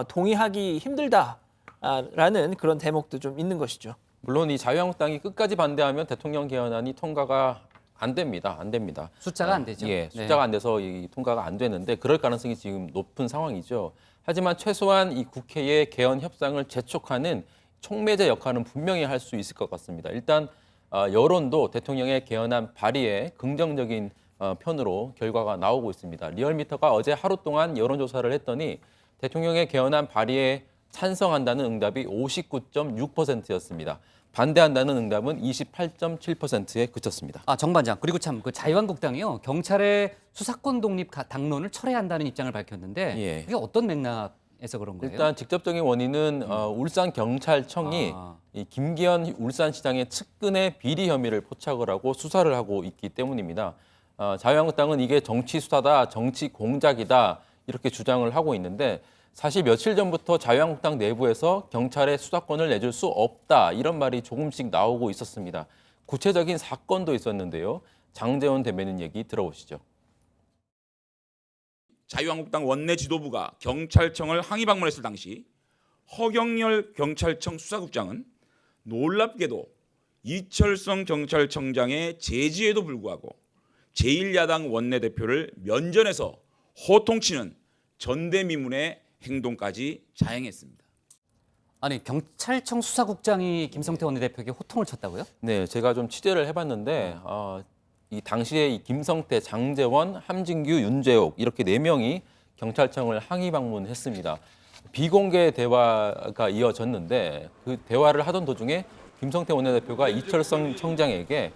동의하기 힘들다라는 그런 대목도 좀 있는 것이죠. 물론 이 자유한국당이 끝까지 반대하면 대통령 개헌안이 통과가 안 됩니다. 안 됩니다. 숫자가 안 되죠. 예, 숫자가 안 돼서 이 통과가 안 되는데 그럴 가능성이 지금 높은 상황이죠. 하지만 최소한 이 국회의 개헌 협상을 재촉하는 촉매제 역할은 분명히 할 수 있을 것 같습니다. 일단 여론도 대통령의 개헌안 발의에 긍정적인 편으로 결과가 나오고 있습니다. 리얼미터가 어제 하루 동안 여론조사를 했더니 대통령의 개헌안 발의에 찬성한다는 응답이 59.6%였습니다. 반대한다는 응답은 28.7%에 그쳤습니다. 아, 정 반장. 그리고 참 자유한국당이요. 경찰의 수사권 독립 당론을 철회한다는 입장을 밝혔는데 예. 그게 어떤 맥락에서 그런 거예요? 일단 직접적인 원인은 울산경찰청이 이 김기현 울산시장의 측근의 비리 혐의를 포착을 하고 수사를 하고 있기 때문입니다. 자유한국당은 이게 정치 수사다, 정치 공작이다 이렇게 주장을 하고 있는데 사실 며칠 전부터 자유한국당 내부에서 경찰에 수사권을 내줄 수 없다 이런 말이 조금씩 나오고 있었습니다. 구체적인 사건도 있었는데요. 장제원 대변인 얘기 들어보시죠. 자유한국당 원내 지도부가 경찰청을 항의 방문했을 당시 허경열 경찰청 수사국장은 놀랍게도 이철성 경찰청장의 제지에도 불구하고 제1야당 원내대표를 면전에서 호통치는 전대미문의 행동까지 자행했습니다. 아니, 경찰청 수사국장이 김성태 원내대표에게 호통을 쳤다고요? 네, 제가 좀 취재를 해봤는데 이 당시에 이 김성태, 장제원, 함진규, 윤재옥 이렇게 4명이 경찰청을 항의 방문했습니다. 비공개 대화가 이어졌는데 그 대화를 하던 도중에 김성태 원내대표가 이철성 청장에게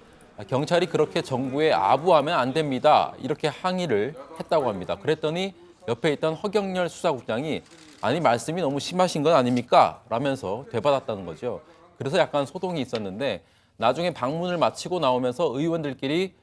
경찰이 그렇게 정부에 아부하면 안 됩니다. 이렇게 항의를 했다고 합니다. 그랬더니 옆에 있던 허경열 수사국장이 아니 말씀이 너무 심하신 건 아닙니까? 라면서 되받았다는 거죠. 그래서 약간 소동이 있었는데 나중에 방문을 마치고 나오면서 의원들끼리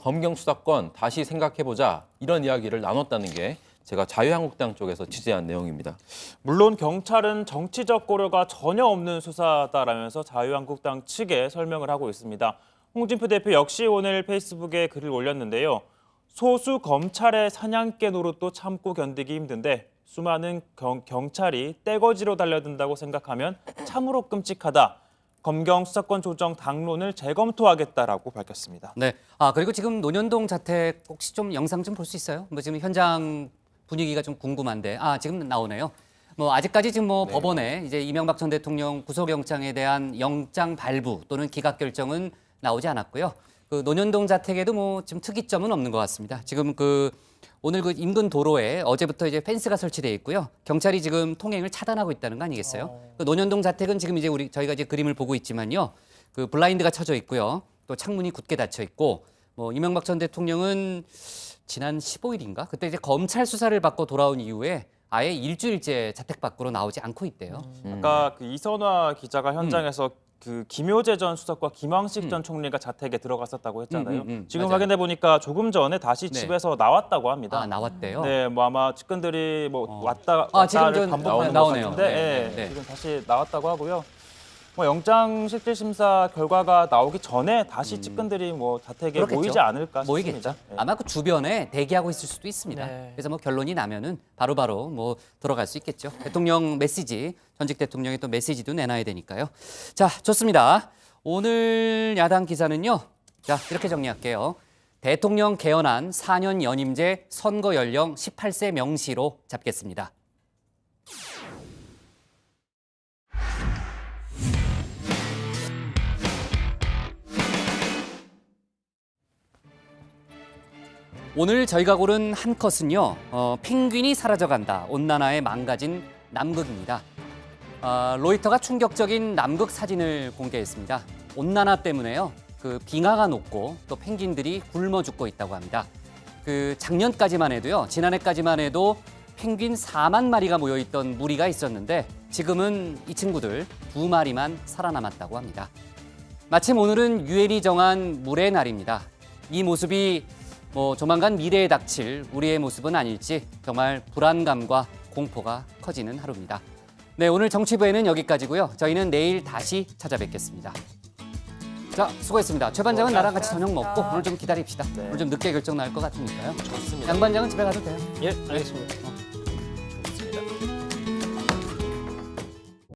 검경 수사권 다시 생각해보자 이런 이야기를 나눴다는 게 제가 자유한국당 쪽에서 취재한 내용입니다. 물론 경찰은 정치적 고려가 전혀 없는 수사다라면서 자유한국당 측에 설명을 하고 있습니다. 홍준표 대표 역시 오늘 페이스북에 글을 올렸는데요. 소수 검찰의 사냥개 노릇도 참고 견디기 힘든데 수많은 경찰이 떼거지로 달려든다고 생각하면 참으로 끔찍하다. 검경 수사권 조정 당론을 재검토하겠다라고 밝혔습니다. 네. 아, 그리고 지금 논현동 자택 혹시 좀 영상 좀 볼 수 있어요? 지금 현장 분위기가 좀 궁금한데. 아, 지금 나오네요. 아직까지 지금 네. 법원에 이제 이명박 전 대통령 구속영장에 대한 영장 발부 또는 기각 결정은 나오지 않았고요. 그 논현동 자택에도 지금 특이점은 없는 것 같습니다. 지금 오늘 인근 도로에 어제부터 이제 펜스가 설치되어 있고요. 경찰이 지금 통행을 차단하고 있다는 거 아니겠어요? 그 논현동 자택은 지금 이제 저희가 이제 그림을 보고 있지만요. 그 블라인드가 쳐져 있고요. 또 창문이 굳게 닫혀 있고 뭐 이명박 전 대통령은 지난 15일인가 그때 이제 검찰 수사를 받고 돌아온 이후에 아예 일주일째 자택 밖으로 나오지 않고 있대요. 아까 그 이선화 기자가 현장에서 그 김효재 전 수석과 김황식 전 총리가 자택에 들어갔었다고 했잖아요. 지금 맞아요. 확인해 보니까 조금 전에 다시 네. 집에서 나왔다고 합니다. 아, 나왔대요? 네, 뭐 아마 측근들이 뭐 지금 왔다를 좀 반복하는 것 나오네요. 같은데 네, 네. 지금 다시 나왔다고 하고요. 뭐 영장 실질 심사 결과가 나오기 전에 다시 측근들이 뭐 자택에 그렇겠죠. 모이지 않을까 모이겠죠. 싶습니다. 네. 아마 그 주변에 대기하고 있을 수도 있습니다. 네. 그래서 뭐 결론이 나면은 바로바로 뭐 들어갈 수 있겠죠. 대통령 메시지, 전직 대통령의 또 메시지도 내놔야 되니까요. 자, 좋습니다. 오늘 야당 기사는요. 자, 이렇게 정리할게요. 대통령 개헌안 4년 연임제 선거 연령 18세 명시로 잡겠습니다. 오늘 저희가 고른 한 컷은요. 펭귄이 사라져간다. 온난화에 망가진 남극입니다. 로이터가 충격적인 남극 사진을 공개했습니다. 온난화 때문에요. 그 빙하가 녹고 또 펭귄들이 굶어 죽고 있다고 합니다. 그 작년까지만 해도요. 지난해까지만 해도 펭귄 4만 마리가 모여 있던 무리가 있었는데 지금은 이 친구들 2마리만 살아남았다고 합니다. 마침 오늘은 유엔이 정한 물의 날입니다. 이 모습이 뭐 조만간 미래에 닥칠 우리의 모습은 아닐지 정말 불안감과 공포가 커지는 하루입니다. 네, 오늘 정치부에는 여기까지고요. 저희는 내일 다시 찾아뵙겠습니다. 자, 수고했습니다. 최 반장은 나랑 같이 저녁 먹고 오늘 좀 기다립시다. 오늘 좀 늦게 결정 날 것 같으니까요. 좋습니다. 양 반장은 집에 가도 돼요. 예, 알겠습니다.